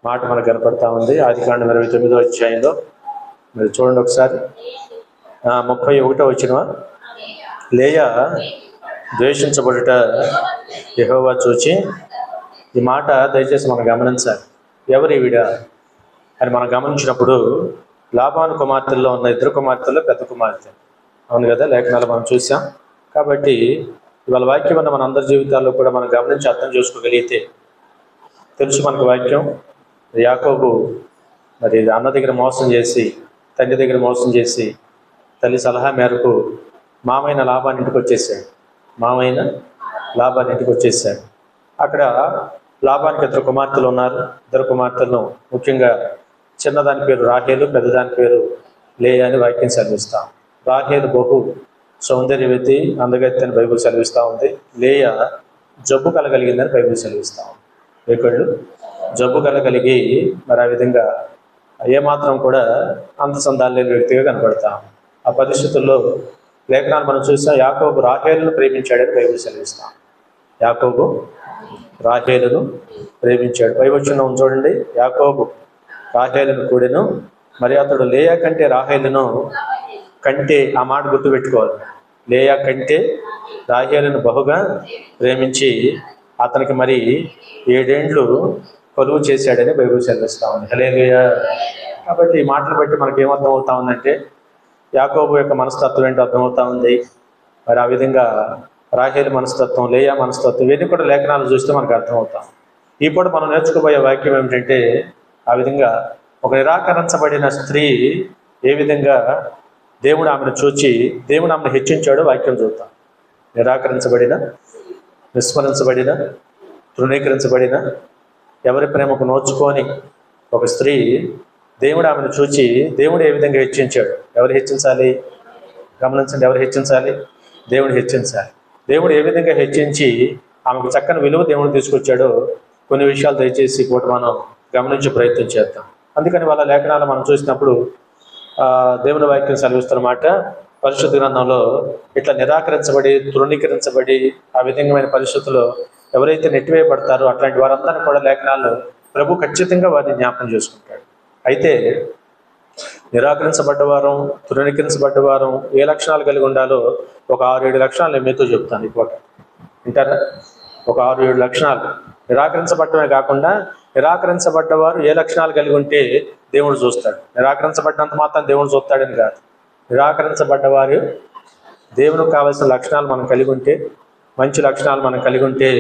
మాట మనకు కనపడతా ఉంది. ఆదికాండం 29వ అధ్యాయంలో మీరు చూడండి ఒకసారి. 31వ వచనం. లేయా ద్వేషించబడుట యెహోవా చూచి, ఈ మాట దయచేసి మనం గమనించాలి. ఎవరు ఈవిడ అని మనం గమనించినప్పుడు, లాబాను కుమార్తెల్లో ఉన్న 2 కుమార్తెల్లో పెద్ద కుమార్తె. అవును కదా, లేఖనాలు మనం చూసాం. కాబట్టి ఇవాళ వాక్యం ఉన్న మన అందరి జీవితాల్లో కూడా మనం గమనించి అర్థం చేసుకోగలిగితే, తెలుసు మనకు వాక్యం, యాకోబు మరి అన్న దగ్గర మోసం చేసి, తండ్రి దగ్గర మోసం చేసి, తల్లి సలహా మేరకు మామైన లాబాని ఇంటికి వచ్చేసాడు. అక్కడ లాబానికి 2 కుమార్తెలు ఉన్నారు. 2 కుమార్తెలను ముఖ్యంగా చిన్నదాని పేరు రాహేలు, పెద్దదాని పేరు లేయా అని వాక్యం సెలవిస్తాం. రాహేలు బహు సౌందర్యవతి, అందగత్తి అని బైబిల్ సెలవిస్తూ ఉంది. లేయా జబ్బు కలగలిగిందని బైబిల్ సెలవిస్తూ ఉంది. రేపళ్ళు జబ్బు కలగలిగి మరి ఆ విధంగా ఏమాత్రం కూడా అంత సందాలు లేని వ్యక్తిగా కనపడతాం. ఆ పరిస్థితుల్లో లేఖనాలు మనం చూసాం. యాకోబు రాహేలును ప్రేమించాడని బైబిల్ సెలవిస్తాం. యాకోబు రాహేలును ప్రేమించాడు. పైవచనం చూడండి. యాకోబు రాహేలును కూడెను, మరి అతడు లేయా కంటే రాహేలును కంటే, ఆ మాట గుర్తుపెట్టుకోవాలి, లేయా కంటే రాహేలును బహుగా ప్రేమించి అతనికి మరి 7 ఏండ్లు కొలువు చేశాడని బైబిల్ సెలవిస్తా ఉంది. హల్లెలూయా. కాబట్టి ఈ మాటలు బట్టి మనకి ఏమర్థం అవుతా ఉందంటే, యాకోబు యొక్క మనస్తత్వం ఏంటో అర్థమవుతా ఉంది. మరి ఆ విధంగా రాహేలు మనస్తత్వం, లేయా మనస్తత్వం, ఇవన్నీ కూడా లేఖనాలు చూస్తే మనకు అర్థమవుతాం. ఈ పూట మనం నేర్చుకోబోయే వాక్యం ఏమిటంటే, ఆ విధంగా ఒక నిరాకరించబడిన స్త్రీ ఏ విధంగా దేవుడు ఆమెను చూచి దేవుడు ఆమెను హెచ్చించాడో వాక్యం చూద్దాం. నిరాకరించబడిన, విస్మరించబడిన, తృణీకరించబడిన, ఎవరి ప్రేమకు నోచుకొని ఒక స్త్రీ దేవుడు ఆమెను చూచి దేవుడు ఏ విధంగా హెచ్చించాడు. ఎవరు హెచ్చించాలి? గమనించండి. ఎవరు హెచ్చించాలి? దేవుడు హెచ్చించాలి. దేవుడు ఏ విధంగా హెచ్చించి ఆమెకు చక్కని విలువ దేవుడు తీసుకొచ్చాడో కొన్ని విషయాలు దయచేసి కూడా మనం గమనించే ప్రయత్నం చేద్దాం. అందుకని వాళ్ళ లేఖనాలు మనం చూసినప్పుడు దేవుని వాక్యం సెలవిస్తున్నమాట. పరిశుద్ధ గ్రంథంలో ఇట్లా నిరాకరించబడి, తృణీకరించబడి, ఆ విధమైన పరిస్థితుల్లో ఎవరైతే నెట్టివేయబడతారో అట్లాంటి వారందరినీ కూడా లేఖనాల్లో ప్రభు ఖచ్చితంగా వారిని జ్ఞాపకం చేసుకుంటాడు. అయితే నిరాకరించబడ్డవారం, తృణీకరించబడ్డవారం ఏ లక్షణాలు కలిగి ఉండాలో ఒక 6-7 లక్షణాలు నేను మీతో చెప్తాను. ఇప్పుడు వింటారా? ఒక 6-7 లక్షణాలు. నిరాకరించబడటమే కాకుండా నిరాకరించబడ్డవారు ఏ లక్షణాలు కలిగి ఉంటే దేవుడు చూస్తాడు. నిరాకరించబడ్డంత మాత్రం దేవుడు చూస్తాడని కాదు. నిరాకరించబడ్డవారు దేవునికి కావాల్సిన లక్షణాలు మనం కలిగి ఉంటే, మంచి లక్షణాలు మనం కలిగి ఉంటే,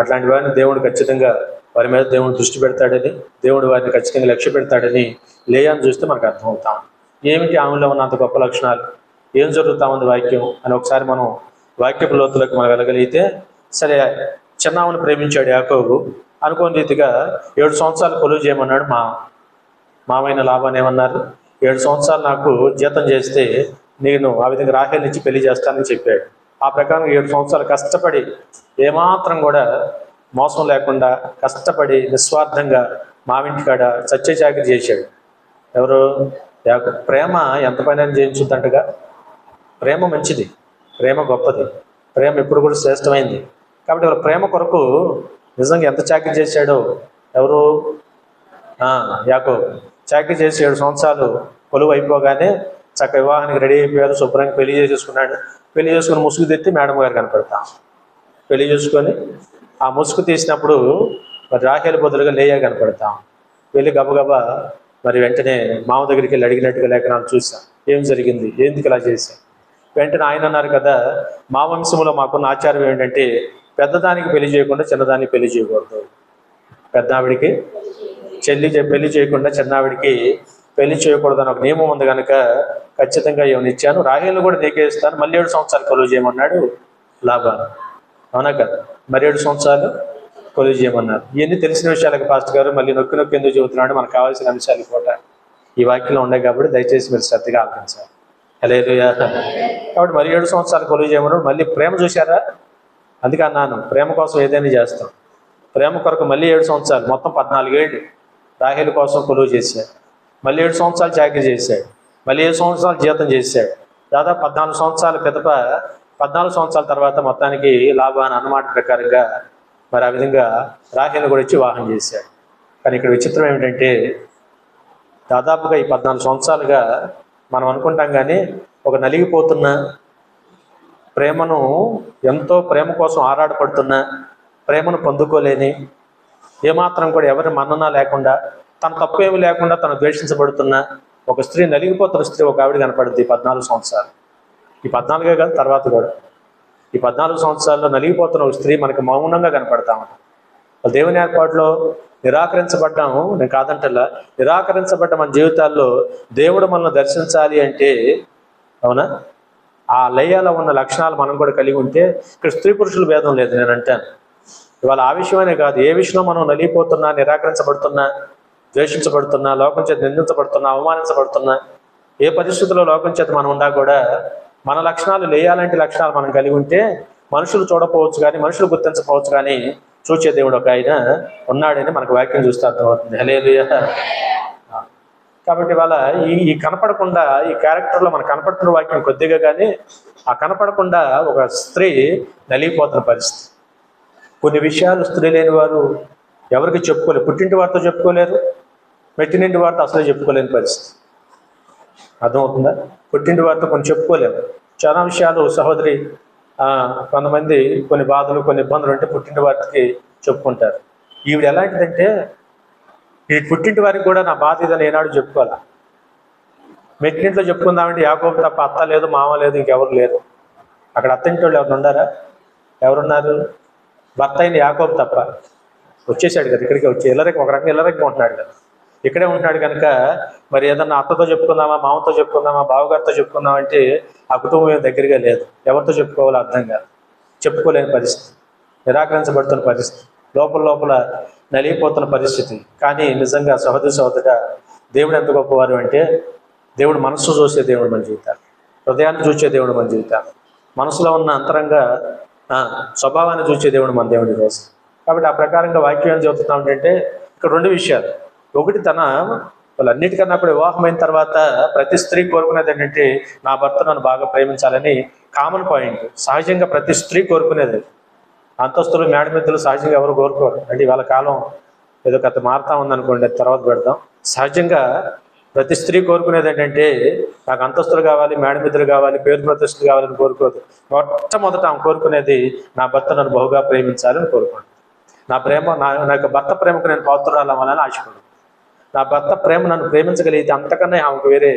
అట్లాంటి వారిని దేవుడు ఖచ్చితంగా వారి మీద దేవుడు దృష్టి పెడతాడని, దేవుడు వారిని ఖచ్చితంగా లక్ష్య పెడతాడని లేయాను చూస్తే మనకు అర్థమవుతాం. ఏమిటి ఆమెలో ఉన్న అంత గొప్ప లక్షణాలు, ఏం జరుగుతూ ఉంది వాక్యం అని ఒకసారి మనం వాక్యపు లోతులకు మనం వెళ్ళగలిగితే, సరే చిన్నామను ప్రేమించాడు యాకోబు. అనుకోని రీతిగా 7 సంవత్సరాలు కొలువు చేయమన్నాడు. మామైన లాభాన్ని ఏమన్నారు? 7 సంవత్సరాలు నాకు జీతం చేస్తే నేను ఆ విధంగా రాహేలు నుంచి పెళ్లి చేస్తానని చెప్పాడు. ఆ ప్రకారం 7 సంవత్సరాలు కష్టపడి, ఏమాత్రం కూడా మోసం లేకుండా కష్టపడి నిస్వార్థంగా మావింటికాడ సత్యచాకిరి చేశాడు. ఎవరు? ప్రేమ ఎంత పైన చేయించుద్దంటగా. ప్రేమ మంచిది, ప్రేమ గొప్పది, ప్రేమ ఎప్పుడు కూడా శ్రేష్టమైంది. కాబట్టి వాళ్ళ ప్రేమ కొరకు నిజంగా ఎంత చాకిరి చేశాడో. ఎవరు? యాకోబు చాకిరి చేసి 7 సంవత్సరాలు కొలువు అయిపోగానే చక్క వివాహానికి రెడీ అయిపోయారు. శుభ్రంగా పెళ్లి చేసేసుకున్నాడు. పెళ్లి చేసుకుని ముసుగు తెత్తి మేడం గారు కనపడతాం. పెళ్లి చేసుకొని ఆ ముసుగు తీసినప్పుడు మరి రాహేలు బదులుగా లేయా కనపడతాం. వెళ్ళి గబగబా మరి వెంటనే మామ దగ్గరికి వెళ్ళి అడిగినట్టుగా లేఖనాలు చూసాం. ఏం జరిగింది, ఎందుకు ఇలా చేశాం? వెంటనే ఆయన అన్నారు కదా, మా వంశంలో మాకున్న ఆచారం ఏంటంటే పెద్దదానికి పెళ్లి చేయకుండా చిన్నదానికి పెళ్లి చేయకూడదు. పెద్దావిడికి పెళ్లి చేయకుండా చిన్నావిడికి పెళ్లి చేయకూడదు అని ఒక నియమం ఉంది కనుక ఖచ్చితంగా ఏమనిచ్చాను, రాహేలు కూడా నీకే ఇస్తాను, మళ్ళీ 7 సంవత్సరాలు కొలువు చేయమన్నాడు లాబాను. అవునా కదా? మరి 7 సంవత్సరాలు కొలువు చేయమన్నారు. ఇవన్నీ తెలిసిన విషయాలకు పాస్టర్ గారు మళ్ళీ నొక్కి ఎందుకు చెబుతున్నాడు, మనకు కావాల్సిన అంశాలు కూడా ఈ వాక్యంలో ఉన్నాయి కాబట్టి దయచేసి మీరు శ్రద్ధగా ఆలోచించాలి. హల్లెలూయా. కాబట్టి మరి 7 సంవత్సరాలు కొలువు చేయమన్నాడు. మళ్ళీ ప్రేమ చూశారా? అందుకే అన్నాను, ప్రేమ కోసం ఏదైనా చేస్తాం. ప్రేమ కొరకు మళ్ళీ 7 సంవత్సరాలు, మొత్తం 14 ఏళ్ళు రాహేలు కోసం కొలువు చేశాడు. మళ్ళీ 7 సంవత్సరాలు చాకరీ చేశాడు. మళ్ళీ 7 సంవత్సరాలు జీతం చేశాడు. దాదాపు 14 సంవత్సరాల పిదప 14 సంవత్సరాల తర్వాత మొత్తానికి లాబాను అన్నమాట ప్రకారంగా మరి ఆ విధంగా రాహేలు కూడా ఇచ్చి వివాహం చేశాడు. కానీ ఇక్కడ విచిత్రం ఏమిటంటే దాదాపుగా ఈ 14 సంవత్సరాలుగా మనం అనుకుంటాం కానీ ఒక నలిగిపోతున్న ప్రేమను, ఎంతో ప్రేమ కోసం ఆరాటపడుతున్న, ప్రేమను పొందుకోలేని, ఏమాత్రం కూడా ఎవరి మన్నన లేకుండా, తన తప్పు ఏమి లేకుండా తను ద్వేషించబడుతున్న ఒక స్త్రీ, నలిగిపోతున్న స్త్రీ ఒక ఆవిడ కనపడుద్ది ఈ 14 సంవత్సరాలు. ఈ 14 కాదు, తర్వాత కూడా ఈ 14 సంవత్సరాల్లో నలిగిపోతున్న ఒక స్త్రీ మనకు మౌనంగా కనపడతా ఉంటాం. దేవుని ఏర్పాటులో నిరాకరించబడ్డాము, నేను కాదంటలా, నిరాకరించబడ్డ మన జీవితాల్లో దేవుడు మనల్ని దర్శించాలి అంటే, అవునా, ఆ లయాలో ఉన్న లక్షణాలు మనం కూడా కలిగి ఉంటే ఇక్కడ స్త్రీ పురుషుల భేదం లేదు. నేను అంటాను ఇవాళ ఆ విషయమనే కాదు, ఏ విషయంలో మనం నలిగిపోతున్నా, నిరాకరించబడుతున్నా, ద్వేషించబడుతున్నా, లోకం చేత నిందించబడుతున్నా, అవమానించబడుతున్నా, ఏ పరిస్థితుల్లో లోకం చేత మనం ఉన్నా కూడా మన లక్షణాలు, లేయాలంటి లక్షణాలు మనం కలిగి ఉంటే మనుషులు చూడకపోవచ్చు కానీ, మనుషులు గుర్తించకపోవచ్చు కానీ చూచే దేవుడు ఒక ఆయన ఉన్నాడని మనకు వాక్యం చూస్తే అర్థమవుతుంది. హల్లెలూయా. కాబట్టి ఇవాళ ఈ కనపడకుండా, ఈ క్యారెక్టర్లో మనకు కనపడుతున్న వాక్యం కొద్దిగా కానీ ఆ కనపడకుండా ఒక స్త్రీ నలిగిపోతున్న పరిస్థితి. కొన్ని విషయాలు స్త్రీ లేని వారు ఎవరికి చెప్పుకోలేరు. పుట్టింటి వారితో చెప్పుకోలేరు, మెట్టినింటి వారితో అసలే చెప్పుకోలేని పరిస్థితి. అర్థమవుతుందా? పుట్టింటి వారితో కొన్ని చెప్పుకోలేము. చాలా విషయాలు సహోదరి, కొంతమంది కొన్ని బాధలు, కొన్ని ఇబ్బందులు ఉంటే పుట్టింటి వారికి చెప్పుకుంటారు. ఈవిడ ఎలాంటిదంటే, ఈ పుట్టింటి వారికి కూడా నా బాధ ఇదని ఏనాడు చెప్పుకోవాలా. మెట్టింట్లో చెప్పుకుందామంటే యాకోబు తప్ప అత్త లేదు, మామ లేదు, ఇంకెవరు లేరు. అక్కడ అత్తింటి వాళ్ళు ఎవరు ఉన్నారా? ఎవరున్నారు? భర్త అయిన యాకోబు తప్ప. వచ్చేసాడు కదా, ఇక్కడికి వచ్చి ఇల్లరికి, ఒక రకంగా ఇల్లరికి ఉంటున్నాడు కదా, ఇక్కడే ఉంటున్నాడు కనుక మరి ఏదన్నా అత్తతో చెప్పుకుందామా, మామతో చెప్పుకుందామా, బావగారితో చెప్పుకుందామంటే ఆ కుటుంబం ఏం దగ్గరగా లేదు. ఎవరితో చెప్పుకోవాలో అర్థం కాదు, చెప్పుకోలేని పరిస్థితి, నిరాకరించబడుతున్న పరిస్థితి, లోపల నలిగిపోతున్న పరిస్థితి. కానీ నిజంగా సహోదరుడా, దేవుడు ఎంత గొప్పవారు అంటే, దేవుడు మనస్సు చూసే దేవుడు మన జీవితాలు, హృదయాన్ని చూసే దేవుడు మన జీవితాలు, మనసులో ఉన్న అంతరంగ స్వభావాన్ని చూసే దేవుడు మన దేవుడి రోజు. కాబట్టి ఆ ప్రకారంగా వాక్యం ఏం చెబుతున్నాం అంటే, ఇక్కడ 2 విషయాలు. ఒకటి, వాళ్ళన్నిటికన్నా కూడా వివాహమైన తర్వాత ప్రతి స్త్రీ కోరుకునేది ఏంటంటే, నా భర్త నన్ను బాగా ప్రేమించాలని కామన్ పాయింట్. సహజంగా ప్రతి స్త్రీ కోరుకునేది. అంతస్తులు, మేడమిద్దలు సహజంగా ఎవరు కోరుకోరు. అంటే ఇవాళ కాలం ఏదో కథ మారుతా ఉందనుకోండి, అది తర్వాత పెడదాం. సహజంగా ప్రతి స్త్రీ కోరుకునేది ఏంటంటే, నాకు అంతస్తులు కావాలి, మేడమిద్దలు కావాలి, పేరు ప్రతిష్టలు కావాలని కోరుకోదు. మొట్టమొదట ఆమె కోరుకునేది, నా భర్త నన్ను బహుగా ప్రేమించాలని కోరుకోండి. నా యొక్క భర్త ప్రేమకు నేను పాత్రురాలు అవ్వాలని ఆశపడు. నా భర్త ప్రేమ నన్ను ప్రేమించగలిగితే అంతకన్నా ఆమెకు వేరే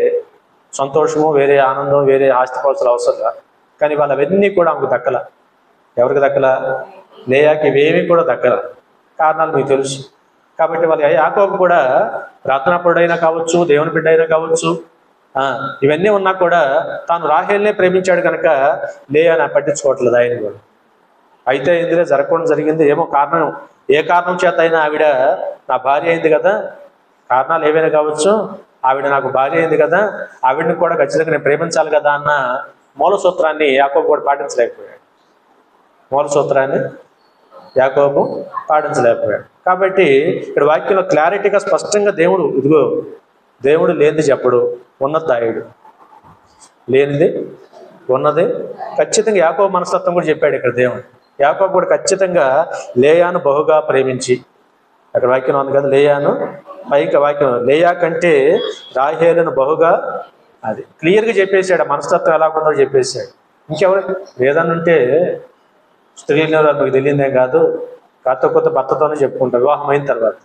సంతోషము, వేరే ఆనందం, వేరే ఆస్తిపాస్తులు అవసరం. కానీ వాళ్ళ అవన్నీ కూడా ఆమెకు దక్కల. ఎవరికి దక్కల? లేయాకి ఇవేమీ కూడా దక్కల. కారణాలు మీకు తెలుసు. కాబట్టి వాళ్ళ యాకోబు కూడా ప్రార్థనాపరుడైనా కావచ్చు, దేవుని బిడ్డ అయినా కావచ్చు, ఇవన్నీ ఉన్నా కూడా తాను రాహేల్నే ప్రేమించాడు కనుక లేయాని పట్టించుకోవట్లేదు ఆయన కూడా. అయితే ఇందులో జరగకుండా జరిగింది ఏమో కారణం, ఏ కారణం చేత అయినా ఆవిడ నా భార్య అయింది కదా, కారణాలు ఏవైనా కావచ్చు, ఆవిడ నాకు భార్య అయింది కదా, ఆవిడని కూడా ఖచ్చితంగా నేను ప్రేమించాలి కదా అన్న మూల సూత్రాన్ని యాకోబు కూడా పాటించలేకపోయాడు. మూల సూత్రాన్ని యాకోబు పాటించలేకపోయాడు. కాబట్టి ఇక్కడ వాక్యంలో క్లారిటీగా స్పష్టంగా దేవుడు, ఇదిగో దేవుడు లేనిది చెప్పడు, ఉన్నది దాయుడు, లేనిది ఉన్నది. ఖచ్చితంగా యాకోబు మనస్తత్వం కూడా చెప్పాడు ఇక్కడ దేవుడు. యాకోబు కూడా ఖచ్చితంగా లేయాను బహుగా ప్రేమించి, అక్కడ వాక్యం ఉంది కదా, లేయాను పైకి వాక్యం, లేయా కంటే రాహేలును బహుగా, అది క్లియర్గా చెప్పేశాడు. ఆ మనస్తత్వం ఎలా ఉందో చెప్పేశాడు. ఇంకెవరు ఏదన్నా ఉంటే స్త్రీలు మీకు తెలియదేం కాదు, కొత్త భర్తతోనే చెప్పుకుంటారు. వివాహం అయిన తర్వాత,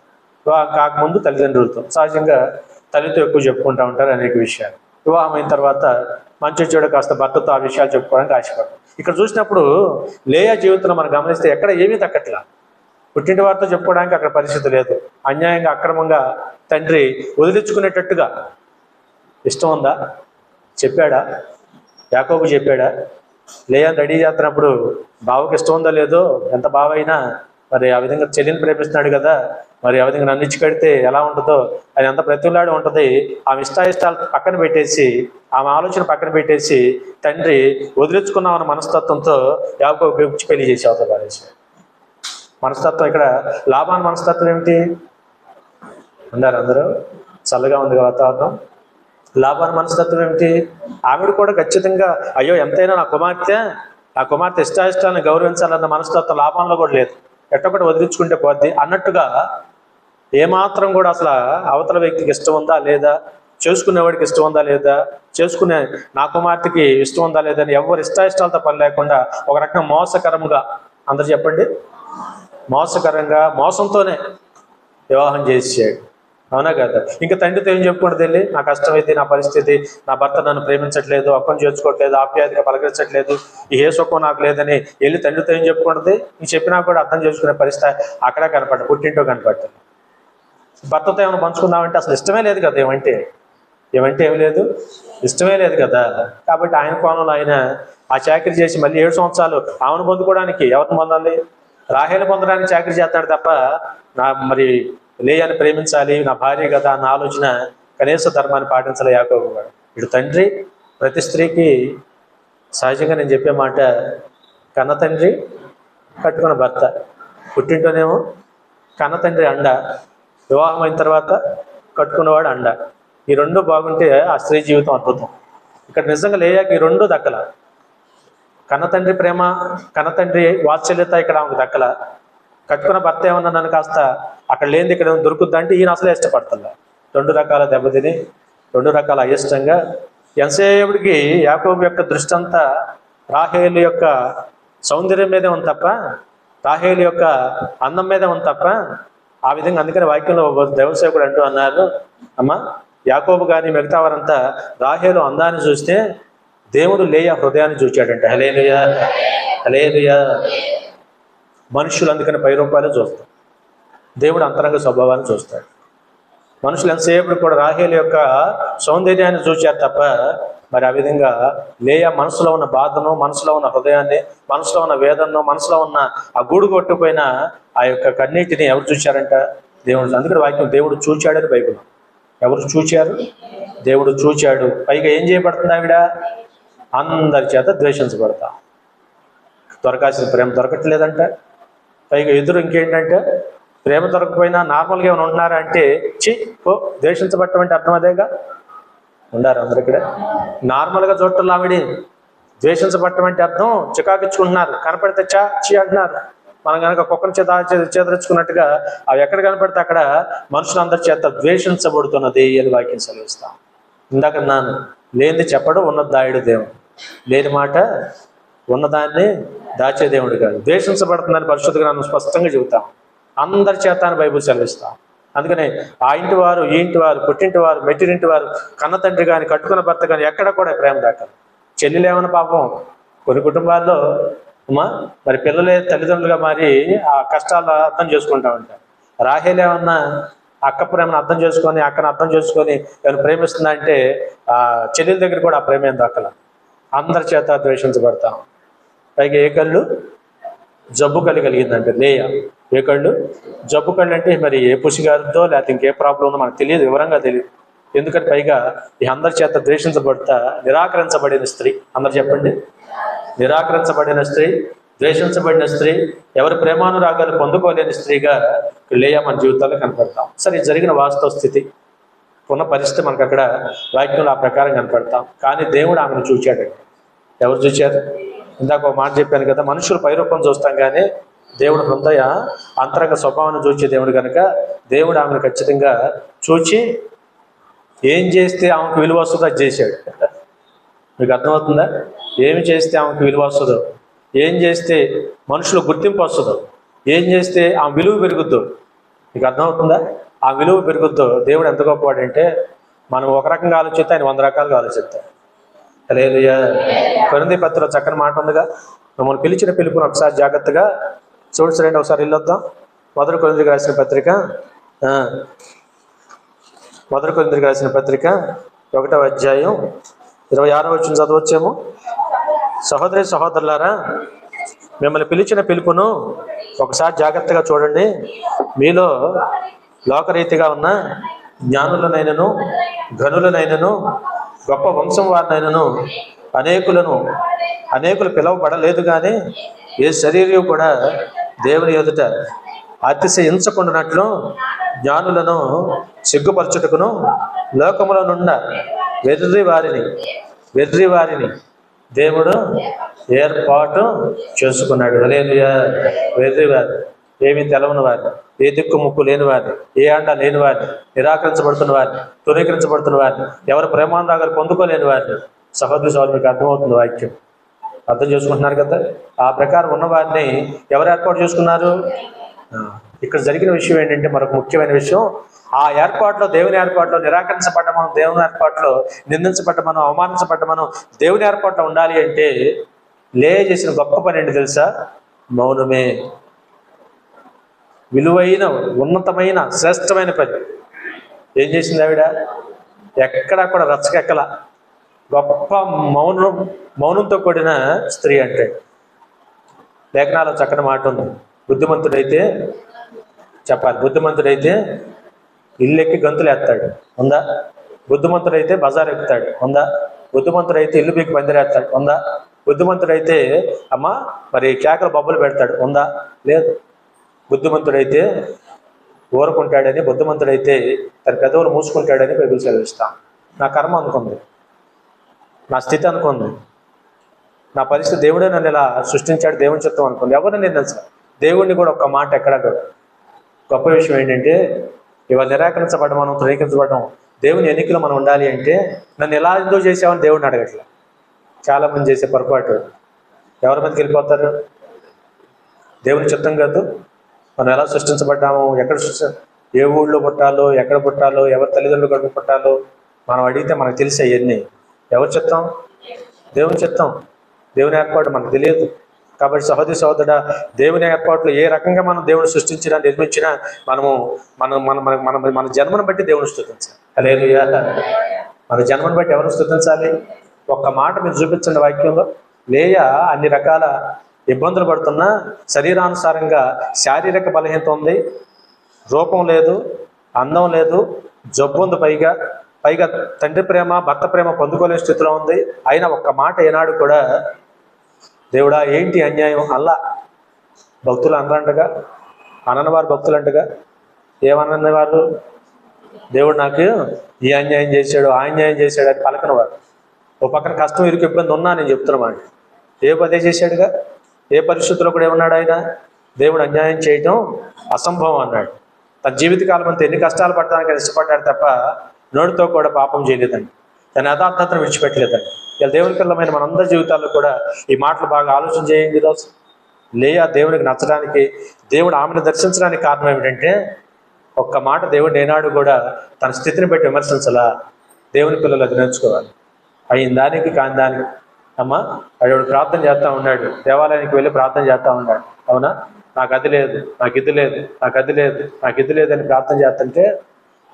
వివాహం కాకముందు తల్లిదండ్రులతో, సహజంగా తల్లితో ఎక్కువ చెప్పుకుంటూ ఉంటారు అనేక విషయాలు. వివాహం అయిన తర్వాత మంచి చెడు కాస్త భర్తతో ఆ విషయాలు చెప్పుకోవడానికి ఆశపడతారు. ఇక్కడ చూసినప్పుడు లేయా జీవితంలో మనం గమనిస్తే ఎక్కడ ఏమీ తగ్గట్లా. పుట్టింటి వారితో చెప్పుకోవడానికి అక్కడ పరిస్థితి లేదు. అన్యాయంగా, అక్రమంగా తండ్రి వదిలించుకునేటట్టుగా ఇష్టం ఉందా? చెప్పాడా? యాకోబు చెప్పాడా? లేయాని రెడీ చేస్తున్నప్పుడు బావకి ఇష్టం ఉందో లేదో, ఎంత బావ అయినా మరి ఆ విధంగా చెల్లిని ప్రేమిస్తున్నాడు కదా, మరి ఆ విధంగా నన్ను ఇచ్చి కడితే ఎలా ఉంటుందో, అది ఎంత ప్రతిలాడి ఉంటుంది. ఆమె ఇష్టాయిష్టాలు పక్కన పెట్టేసి, ఆమె ఆలోచన పక్కన పెట్టేసి తండ్రి వదిలించుకున్నామన్న మనస్తత్వంతో యాకోబు ఇచ్చి పెళ్లి చేసి అవతల పారేసి. మనస్తత్వం ఇక్కడ లాభాన్ని మనస్తత్వం ఏమిటి అన్నారు అందరూ? చల్లగా ఉంది వాతావరణం. లాభాన్ని మనస్తత్వం ఏమిటి? ఆవిడ కూడా ఖచ్చితంగా అయ్యో ఎంతైనా నా కుమార్తె ఇష్టాయిష్టాన్ని గౌరవించాలన్న మనస్తత్వం లాభంలో కూడా లేదు. ఎట్టొకటి వదిలించుకుంటే పోద్ది అన్నట్టుగా ఏమాత్రం కూడా అసలు అవతల వ్యక్తికి ఇష్టం ఉందా లేదా, చేసుకునేవాడికి ఇష్టం ఉందా లేదా, చేసుకునే నా కుమార్తెకి ఇష్టం ఉందా లేదా అని ఎవరు ఇష్టాలతో పని లేకుండా ఒక రకంగా మోసకరంగా, అందరు చెప్పండి, మోసకరంగా మోసంతోనే వివాహం చేసాడు. అవునా కదా? ఇంకా తండ్రితో ఏం చెప్పుకుంటూ వెళ్ళి, నా కష్టమైంది, నా పరిస్థితి, నా భర్త నన్ను ప్రేమించట్లేదు, అప్పం చేసుకోవట్లేదు, ఆప్యాయతగా పలకరించట్లేదు, ఏ సుఖం నాకు లేదని వెళ్ళి తండ్రితో ఏం చెప్పుకుంటుంది? ఇంక చెప్పినా కూడా అర్థం చేసుకునే పరిస్థితి అక్కడ కనపడ్డ, పుట్టింటో కనపడుతుంది. భర్తతో ఏమైనా పంచుకుందామంటే అసలు ఇష్టమే లేదు కదా, ఏమంటే ఏమి లేదు, ఇష్టమే లేదు కదా. కాబట్టి ఆయన కోణంలో ఆయన ఆ చాకరీ చేసి మళ్ళీ 7 సంవత్సరాలు ఆమెను పొందుకోవడానికి ఎవరిని పొందాలి? రాహేలు పొందడానికి చాకరీ చేస్తాడు తప్ప మరి లేయాని ప్రేమించాలి, నా భార్య కదా అన్న ఆలోచన, కనీస ధర్మాన్ని పాటించాలి యాకోబు వాడు. ఇటు తండ్రి ప్రతి స్త్రీకి సహజంగా నేను చెప్పే మాట, కన్న తండ్రి కట్టుకున్న భర్త, పుట్టింటోనేమో కన్న తండ్రి అండ, వివాహం అయిన తర్వాత కట్టుకున్నవాడు అండ. ఈ రెండు బాగుంటే ఆ స్త్రీ జీవితం అద్భుతం. ఇక్కడ నిజంగా లేయాకి ఈ రెండు దక్కల. కన్న తండ్రి ప్రేమ, కన్న తండ్రి వాత్సల్యత ఇక్కడ ఆమెకు దక్కల. కట్టుకున్న భర్త ఏమన్నా నన్ను కాస్త అక్కడ లేనిది ఇక్కడ దొరుకుద్దంటే ఈయన అసలే ఇష్టపడుతుందా. 2 రకాల దెబ్బతిని, 2 రకాల అయిష్టంగా ఎంతసేపటికి యాకోబు యొక్క దృష్టి అంతా రాహేలు యొక్క సౌందర్యం మీదే ఉంది తప్ప, రాహేలు యొక్క అందం మీదే ఉంది తప్ప. ఆ విధంగా అందుకని వాక్యంలో దేవసేవకుడు అంటూ అన్నారు, అమ్మ యాకోబు కానీ మిగతా వారంతా రాహేలు అందాన్ని చూస్తే దేవుడు లేయా హృదయాన్ని చూచాడంట. హల్లెలూయా, హల్లెలూయా. మనుషులు అందుకని పై రూపాయలు చూస్తాడు, దేవుడు అంతరంగ స్వభావాన్ని చూస్తాడు. మనుషులు ఎంతసేపు కూడా రాహేలు యొక్క సౌందర్యాన్ని చూచారు తప్ప, మరి ఆ విధంగా లేయా మనసులో ఉన్న బాధను, మనసులో ఉన్న హృదయాన్ని, మనసులో ఉన్న వేదనను, మనసులో ఉన్న ఆ గూడు కొట్టుకుపోయిన ఆ యొక్క కన్నీటిని ఎవరు చూచారంట? దేవుడు. అందుకని వాక్యం దేవుడు చూచాడని బైబిల్. ఎవరు చూచారు? దేవుడు చూచాడు. పైగా ఏం చేయబడుతుంది? ఆవిడ అందరి చేత ద్వేషించబడతా, దొరకాల్సిన ప్రేమ దొరకట్లేదంట. పైగా ఎదురు ఇంకేంటంటే, ప్రేమ దొరకపోయినా నార్మల్గా ఏమైనా ఉంటున్నారా అంటే, ద్వేషించబడటం అంటే అర్థం అదేగా. ఉండారు అందరు ఇక్కడ నార్మల్గా చూడటంలో ఆవిడ ద్వేషించబడటం అంటే అర్థం చికాకిచ్చుకుంటున్నారు. కనపడితే చీ అంటున్నారు. మనం కనుక కుక్కను చేదరించుకున్నట్టుగా అవి ఎక్కడ కనపడితే అక్కడ మనుషులందరి చేత ద్వేషించబడుతున్నది అని వాక్యం సెలవిస్తాం. ఇందాక నాను లేనిది చెప్పడం, ఉన్నది దాయుడు దేవుడు. లేని మాట ఉన్నదాన్ని దాచే దేవుడు కాదు. ద్వేషించబడుతుందని పరిశుద్ధ గ్రంథం స్పష్టంగా చెబుతాం. అందరి చేత అని బైబిల్ సెలవిస్తాం. అందుకనే ఆ ఇంటి వారు, ఈ ఇంటి వారు, పుట్టింటి వారు, మెట్టినింటి వారు, కన్న తండ్రి కానీ కట్టుకున్న భర్త కానీ ఎక్కడ కూడా ప్రేమ దాకాలి. చెల్లెలేమన్నా పాపం కొన్ని కుటుంబాల్లో మరి పిల్లలే తల్లిదండ్రులుగా మారి ఆ కష్టాలు అర్థం చేసుకుంటా ఉంటారు. రాహేలేమన్నా అక్క ప్రేమను అర్థం చేసుకొని, అక్కను అర్థం చేసుకొని ఏమైనా ప్రేమిస్తుందంటే ఆ చెల్లెల దగ్గర కూడా ఆ ప్రేమ ఏం దక్కల. అందరి చేత ద్వేషించబడతాం. పైగా ఏ కళ్ళు? జబ్బు కలిగిందంటే లేయా. ఏ కళ్ళు? జబ్బు కళ్ళు. అంటే మరి ఏ పుసిగారితో లేకపోతే ఇంకే ప్రాబ్లం ఉందో మనకు తెలియదు, వివరంగా తెలియదు. ఎందుకంటే పైగా ఈ అందరి చేత ద్వేషించబడతా నిరాకరించబడిన స్త్రీ. అందరు చెప్పండి, నిరాకరించబడిన స్త్రీ, ద్వేషించబడిన స్త్రీ, ఎవరి ప్రేమానురాగాలు పొందుకోలేని స్త్రీగా లేయా మన జీవితాల్లో కనపడతాం. సరే, జరిగిన వాస్తవ స్థితి ఉన్న పరిస్థితి మనకు అక్కడ వాక్యంలో ఆ ప్రకారం కనపడతాం. కానీ దేవుడు ఆమెను చూచాడండి. ఎవరు చూచారు? ఇందాక ఒక మాట చెప్పాను కదా, మనుషులు పైరూపం చూస్తాం కానీ దేవుడు హృదయ అంతరంగ స్వభావాన్ని చూచే దేవుడు కనుక దేవుడు ఆమెను ఖచ్చితంగా చూచి ఏం చేస్తే ఆమెకు విలువ వస్తుందో అది చేశాడు. మీకు అర్థమవుతుందా? ఏమి చేస్తే ఆమెకు విలువ వస్తుందో, ఏం చేస్తే మనుషులు గుర్తింపు వస్తుందో, ఏం చేస్తే ఆమె విలువ పెరుగుద్దో. మీకు అర్థమవుతుందా? ఆ విలువ పెరుగుద్దో. దేవుడు ఎంత గొప్పవాడంటే మనం ఒక రకంగా ఆలోచిస్తే ఆయన 100 రకాలుగా ఆలోచిస్తాం. హల్లెలూయా. కొరింథీ పత్రికలో చక్కని మాట ఉందిగా, మమ్మల్ని పిలిచిన పిలుపుని ఒకసారి జాగ్రత్తగా చూడండి. ఒకసారి వెళ్ళొద్దాం. మొదటి కొరింథీకి రాసిన పత్రిక 1వ అధ్యాయం 26వ వచనం చదవచ్చేమో. సహోదరి సహోదరులారా, మిమ్మల్ని పిలిచిన పిలుపును ఒకసారి జాగ్రత్తగా చూడండి. మీలో లోకరీతిగా ఉన్న జ్ఞానులనైనను, ఘనులనైనను, గొప్ప వంశం వారినైనను అనేకులు పిలవబడలేదు. కానీ ఏ శరీరం కూడా దేవుని ఎదుట అతిశయించకుండానట్లు జ్ఞానులను సిగ్గుపరచుటకును లోకములో నుండ వెర్రి వారిని దేవుడు ఏర్పాటు చేసుకున్నాడు. హల్లెలూయా. వెర్రివారు ఏమీ తెలవని వారిని, ఏ దిక్కు ముక్కు లేని వారిని, ఏ అండ లేని వారిని, నిరాకరించబడుతున్న వారిని, తునీకరించబడుతున్న వారిని, ఎవరు ప్రేమానురాగాలు పొందుకోలేని వారిని. సహోదరి సహోదరు మీకు అర్థమవుతుంది వాక్యం, అర్థం చేసుకుంటున్నారు కదా. ఆ ప్రకారం ఉన్న వారిని ఎవరు ఏర్పాటు చేసుకున్నారు? ఇక్కడ జరిగిన విషయం ఏంటంటే మరొక ముఖ్యమైన విషయం, ఆ ఏర్పాట్లో, దేవుని ఏర్పాట్లో నిరాకరించబడ్డ మనం, దేవుని ఏర్పాట్లో నిందించబడ్డ మనం, అవమానించబడ్డ మనం దేవుని ఏర్పాట్లో ఉండాలి అంటే లేయా చేసిన గొప్ప పని ఏంటి తెలుసా? మౌనమే. విలువైన, ఉన్నతమైన, శ్రేష్టమైన పని ఏం చేసింది ఆవిడ? ఎక్కడా కూడా రచ్చకెక్కల. గొప్ప మౌనంతో కూడిన స్త్రీ అంటే. లేఖనాల్లో చక్కని మాట ఉంది, బుద్ధిమంతుడైతే చెప్పాలి, బుద్ధిమంతుడైతే ఇల్లెక్కి గంతులు ఎత్తాడు, ఉందా? బుద్ధిమంతుడైతే బజార్ ఎక్కుతాడు, ఉందా? బుద్ధిమంతుడైతే ఇల్లు పీకి పందిరేస్తాడు, ఉందా? బుద్ధిమంతుడైతే అమ్మ మరి కేకలు బొబ్బలు పెడతాడు, ఉందా? లేదు. బుద్ధిమంతుడైతే ఊరుకుంటాడని, బుద్ధిమంతుడైతే తన పెదవులు మూసుకుంటాడని బైబిల్ చదివిస్తాం. నా కర్మ అనుకుంది, నా స్థితి అనుకుంది, నా పరిస్థితి, దేవుడే నన్ను ఇలా సృష్టించాడు, దేవుని చిత్తం అనుకుంది. ఎవరిని నేను తెలుసు, దేవుడిని కూడా ఒక్క మాట ఎక్కడ కూడా. గొప్ప విషయం ఏంటంటే ఇవాళ నిరాకరించబడ్డం, మనం ధృవీకరించబడడం, దేవుని ఎన్నికలు మనం ఉండాలి అంటే నన్ను ఎలా ఎందుకు చేసావని దేవుడిని అడగట్లే. చాలామంది చేసే పొరపాటు, ఎవరి మీదకి వెళ్ళిపోతారు? దేవుని చిత్తం కాదు, మనం ఎలా సృష్టించబడ్డాము, ఎక్కడ ఏ ఊళ్ళో పుట్టాలో, ఎక్కడ పుట్టాలో, ఎవరి తల్లిదండ్రులు కడుపు పుట్టాలో మనం అడిగితే మనకు తెలిసి అవన్నీ. ఎవరి చిత్తం? దేవుని చిత్తం, దేవుని ఏర్పాటు మనకు తెలియదు. కాబట్టి సహోదరి సహోదరుడా, దేవుని ఏర్పాట్లు ఏ రకంగా మనం దేవుని సృష్టించినా, నిర్మించినా మనము మన మన మన మన జన్మను బట్టి దేవుని స్తుతించాలి. హల్లెలూయా. మన జన్మను బట్టి ఎవరు స్తుతించాలి? ఒక్క మాట మీరు చూపించండి వాక్యంలో. లేయా అన్ని రకాల ఇబ్బందులు పడుతున్నా, శరీరానుసారంగా శారీరక బలహీనత ఉంది, రూపం లేదు, అందం లేదు, జబ్బు ఉంది, పైగా తండ్రి ప్రేమ, భర్త ప్రేమ పొందుకోలేని స్థితిలో ఉంది. అయినా ఒక్క మాట ఏనాడు కూడా దేవుడా ఏంటి అన్యాయం అల్లా. భక్తులు అనరంటగా, అననవారు భక్తులు అంటగా. ఏమన్నవారు? దేవుడు నాకు ఈ అన్యాయం చేశాడు, ఆ అన్యాయం చేశాడు అని పలకనవారు. ఓ పక్కన కష్టం, ఇరుకు, ఇబ్బంది ఉన్నా నేను చెప్తున్నామాట. ఏ పదే చేశాడుగా, ఏ పరిస్థితుల్లో కూడా ఏమన్నాడు ఆయన? దేవుడు అన్యాయం చేయడం అసంభవం అన్నాడు. తన జీవితకాలం అంతా ఎన్ని కష్టాలు పడడానికి ఇష్టపడ్డాడు తప్ప నోటితో కూడా పాపం చేయలేదండి, తన యథార్థతను విడిచిపెట్టలేదండి. ఇలా దేవుని పిల్లమైన మనందరి జీవితాల్లో కూడా ఈ మాటలు బాగా ఆలోచన చేయండి. ఈరోజు లేయా దేవునికి నచ్చడానికి, దేవుడు ఆమెను దర్శించడానికి కారణం ఏమిటంటే ఒక్క మాట, దేవుడు ఏనాడు కూడా తన స్థితిని బట్టి విమర్శించలా. దేవుని పిల్లలు అది నేర్చుకోవాలి. అయిన దానికి కాని దానికి. అమ్మ వాడు ప్రార్థన చేస్తూ ఉన్నాడు, దేవాలయానికి వెళ్ళి ప్రార్థన చేస్తూ ఉన్నాడు, అవునా? నాకు అది లేదు, నాకు ఇది లేదు, నాకు అది లేదు, నాకు ఇది లేదని ప్రార్థన చేస్తుంటే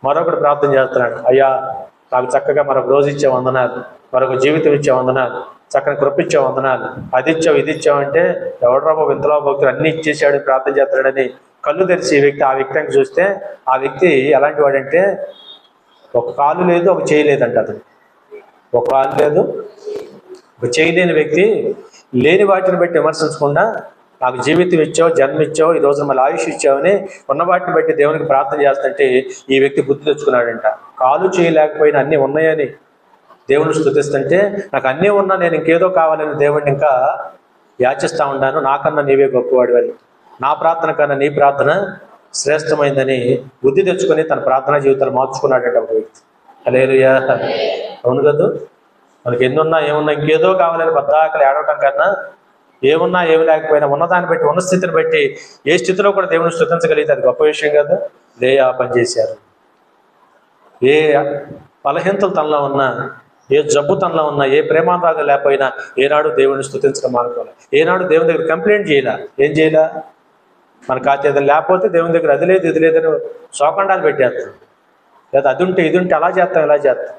మరొకడు ప్రార్థన చేస్తున్నాడు, అయ్యా నాకు చక్కగా మరొక రోజు ఇచ్చే వందనాలు, మరొక జీవితం ఇచ్చే వందనాలు, చక్కని కృపించే వందనాలు, అది ఇచ్చావు, ఇది ఇచ్చావు అంటే ఎవడరా బాబు ఇంతలో భక్తులు అన్ని ఇచ్చేసాడు ప్రార్థన చేస్తాడని కళ్ళు తెరిచి ఆ వ్యక్తిని చూస్తే ఆ వ్యక్తి ఎలాంటి వాడంటే ఒక కాలు లేదు, ఒక చేయి లేదంట. అతను ఒక కాలు లేదు, ఒక చేయలేని వ్యక్తి. లేని వాటిని బట్టి విమర్శించకుండా నాకు జీవితం ఇచ్చావు, జన్మ ఇచ్చావు, ఈ రోజు మళ్ళీ ఆయుష్ ఇచ్చావని ఉన్న వాటిని బట్టి దేవునికి ప్రార్థన చేస్తుంటే ఈ వ్యక్తి బుద్ధి తెచ్చుకున్నాడంట. కాలు చేయలేకపోయినా అన్నీ ఉన్నాయని దేవుని స్తుతిస్తుంటే, నాకు అన్నీ ఉన్నా నేను ఇంకేదో కావాలని దేవుడిని ఇంకా యాచిస్తూ ఉన్నాను, నాకన్నా నీవే గొప్పవాడు అని, నా ప్రార్థన కన్నా నీ ప్రార్థన శ్రేష్టమైందని బుద్ధి తెచ్చుకొని తన ప్రార్థనా జీవితాలు మార్చుకున్నాడంట ఒక వ్యక్తి. హల్లెలూయా. అవును కదా, మనకి ఎన్నున్నా ఏమున్నా ఇంకేదో కావాలని బద్దాకలు ఏడవటం కన్నా ఏమున్నా ఏమి లేకపోయినా ఉన్నదాన్ని బట్టి, ఉన్న స్థితిని బట్టి ఏ స్థితిలో కూడా దేవుని స్తుతించగలిగితే అది గొప్ప విషయం కదా. లేయా పనిచేశారు. ఏ బలహీనతలు తనలో ఉన్నా, ఏ జబ్బు తనలో ఉన్నా, ఏ ప్రేమానురాగం లేకపోయినా ఏనాడు దేవుని స్తుతించడం మానుకోవాలి. ఏనాడు దేవుని దగ్గర కంప్లైంట్ చేయాల. ఏం చేయాల? మన ఖాతా లేకపోతే దేవుని దగ్గర అది లేదు, ఇది లేదని శోకండాలు పెట్టేస్తాం. లేదా అది ఉంటే ఇది ఉంటే అలా చేస్తాం, ఇలా చేస్తాం.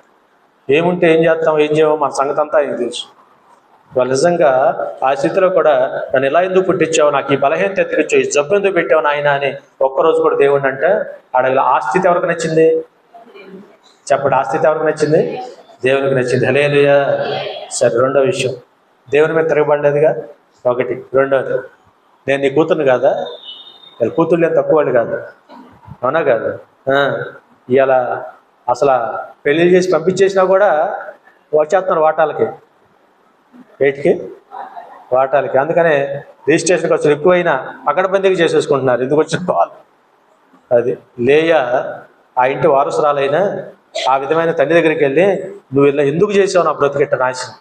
ఏముంటే ఏం చేస్తాం, ఏం చేయమో మన సంగతి అంతా ఆయనకు తెలుసు. వాళ్ళు నిజంగా ఆ స్థితిలో కూడా నన్ను ఎలా ఎందుకు పుట్టించావు, నాకు ఈ బలహీనత ఎందుకు ఇచ్చావు, ఈ జబ్బు ఎందుకు పెట్టావు నాయన అని ఒక్కరోజు కూడా దేవుడిని అంటే అడగల. ఆ స్థితి ఎవరికి నచ్చింది చెప్పండి? ఆ స్థితి ఎవరికి నచ్చింది? దేవునికి నచ్చింది. హల్లెలూయా. సరే, రెండో విషయం, దేవుని మీద తిరగబడలేదుగా ఒకటి. రెండోది, నేను నీ కూతుర్ని కాదా? కూతుర్లు ఏం తక్కువ వాళ్ళు కాదు, అవునా కాదు? ఇవాళ అసలు పెళ్లి చేసి పంపించేసినా కూడా వచ్చేస్తున్నారు వాటాలకి. వేటికి? వాటాలకి. అందుకనే రిజిస్ట్రేషన్ ఖర్చులు ఎక్కువైనా పకడ్బందీగా చేసేసుకుంటున్నారు. ఎందుకు వచ్చిన వాళ్ళు. అది లేయా ఆ ఇంటి వారసురాలైనా ఆ విధమైన తండ్రి దగ్గరికి వెళ్ళి, నువ్వు ఇలా ఎందుకు చేసావు నా బ్రతికెట్ట నాశనం,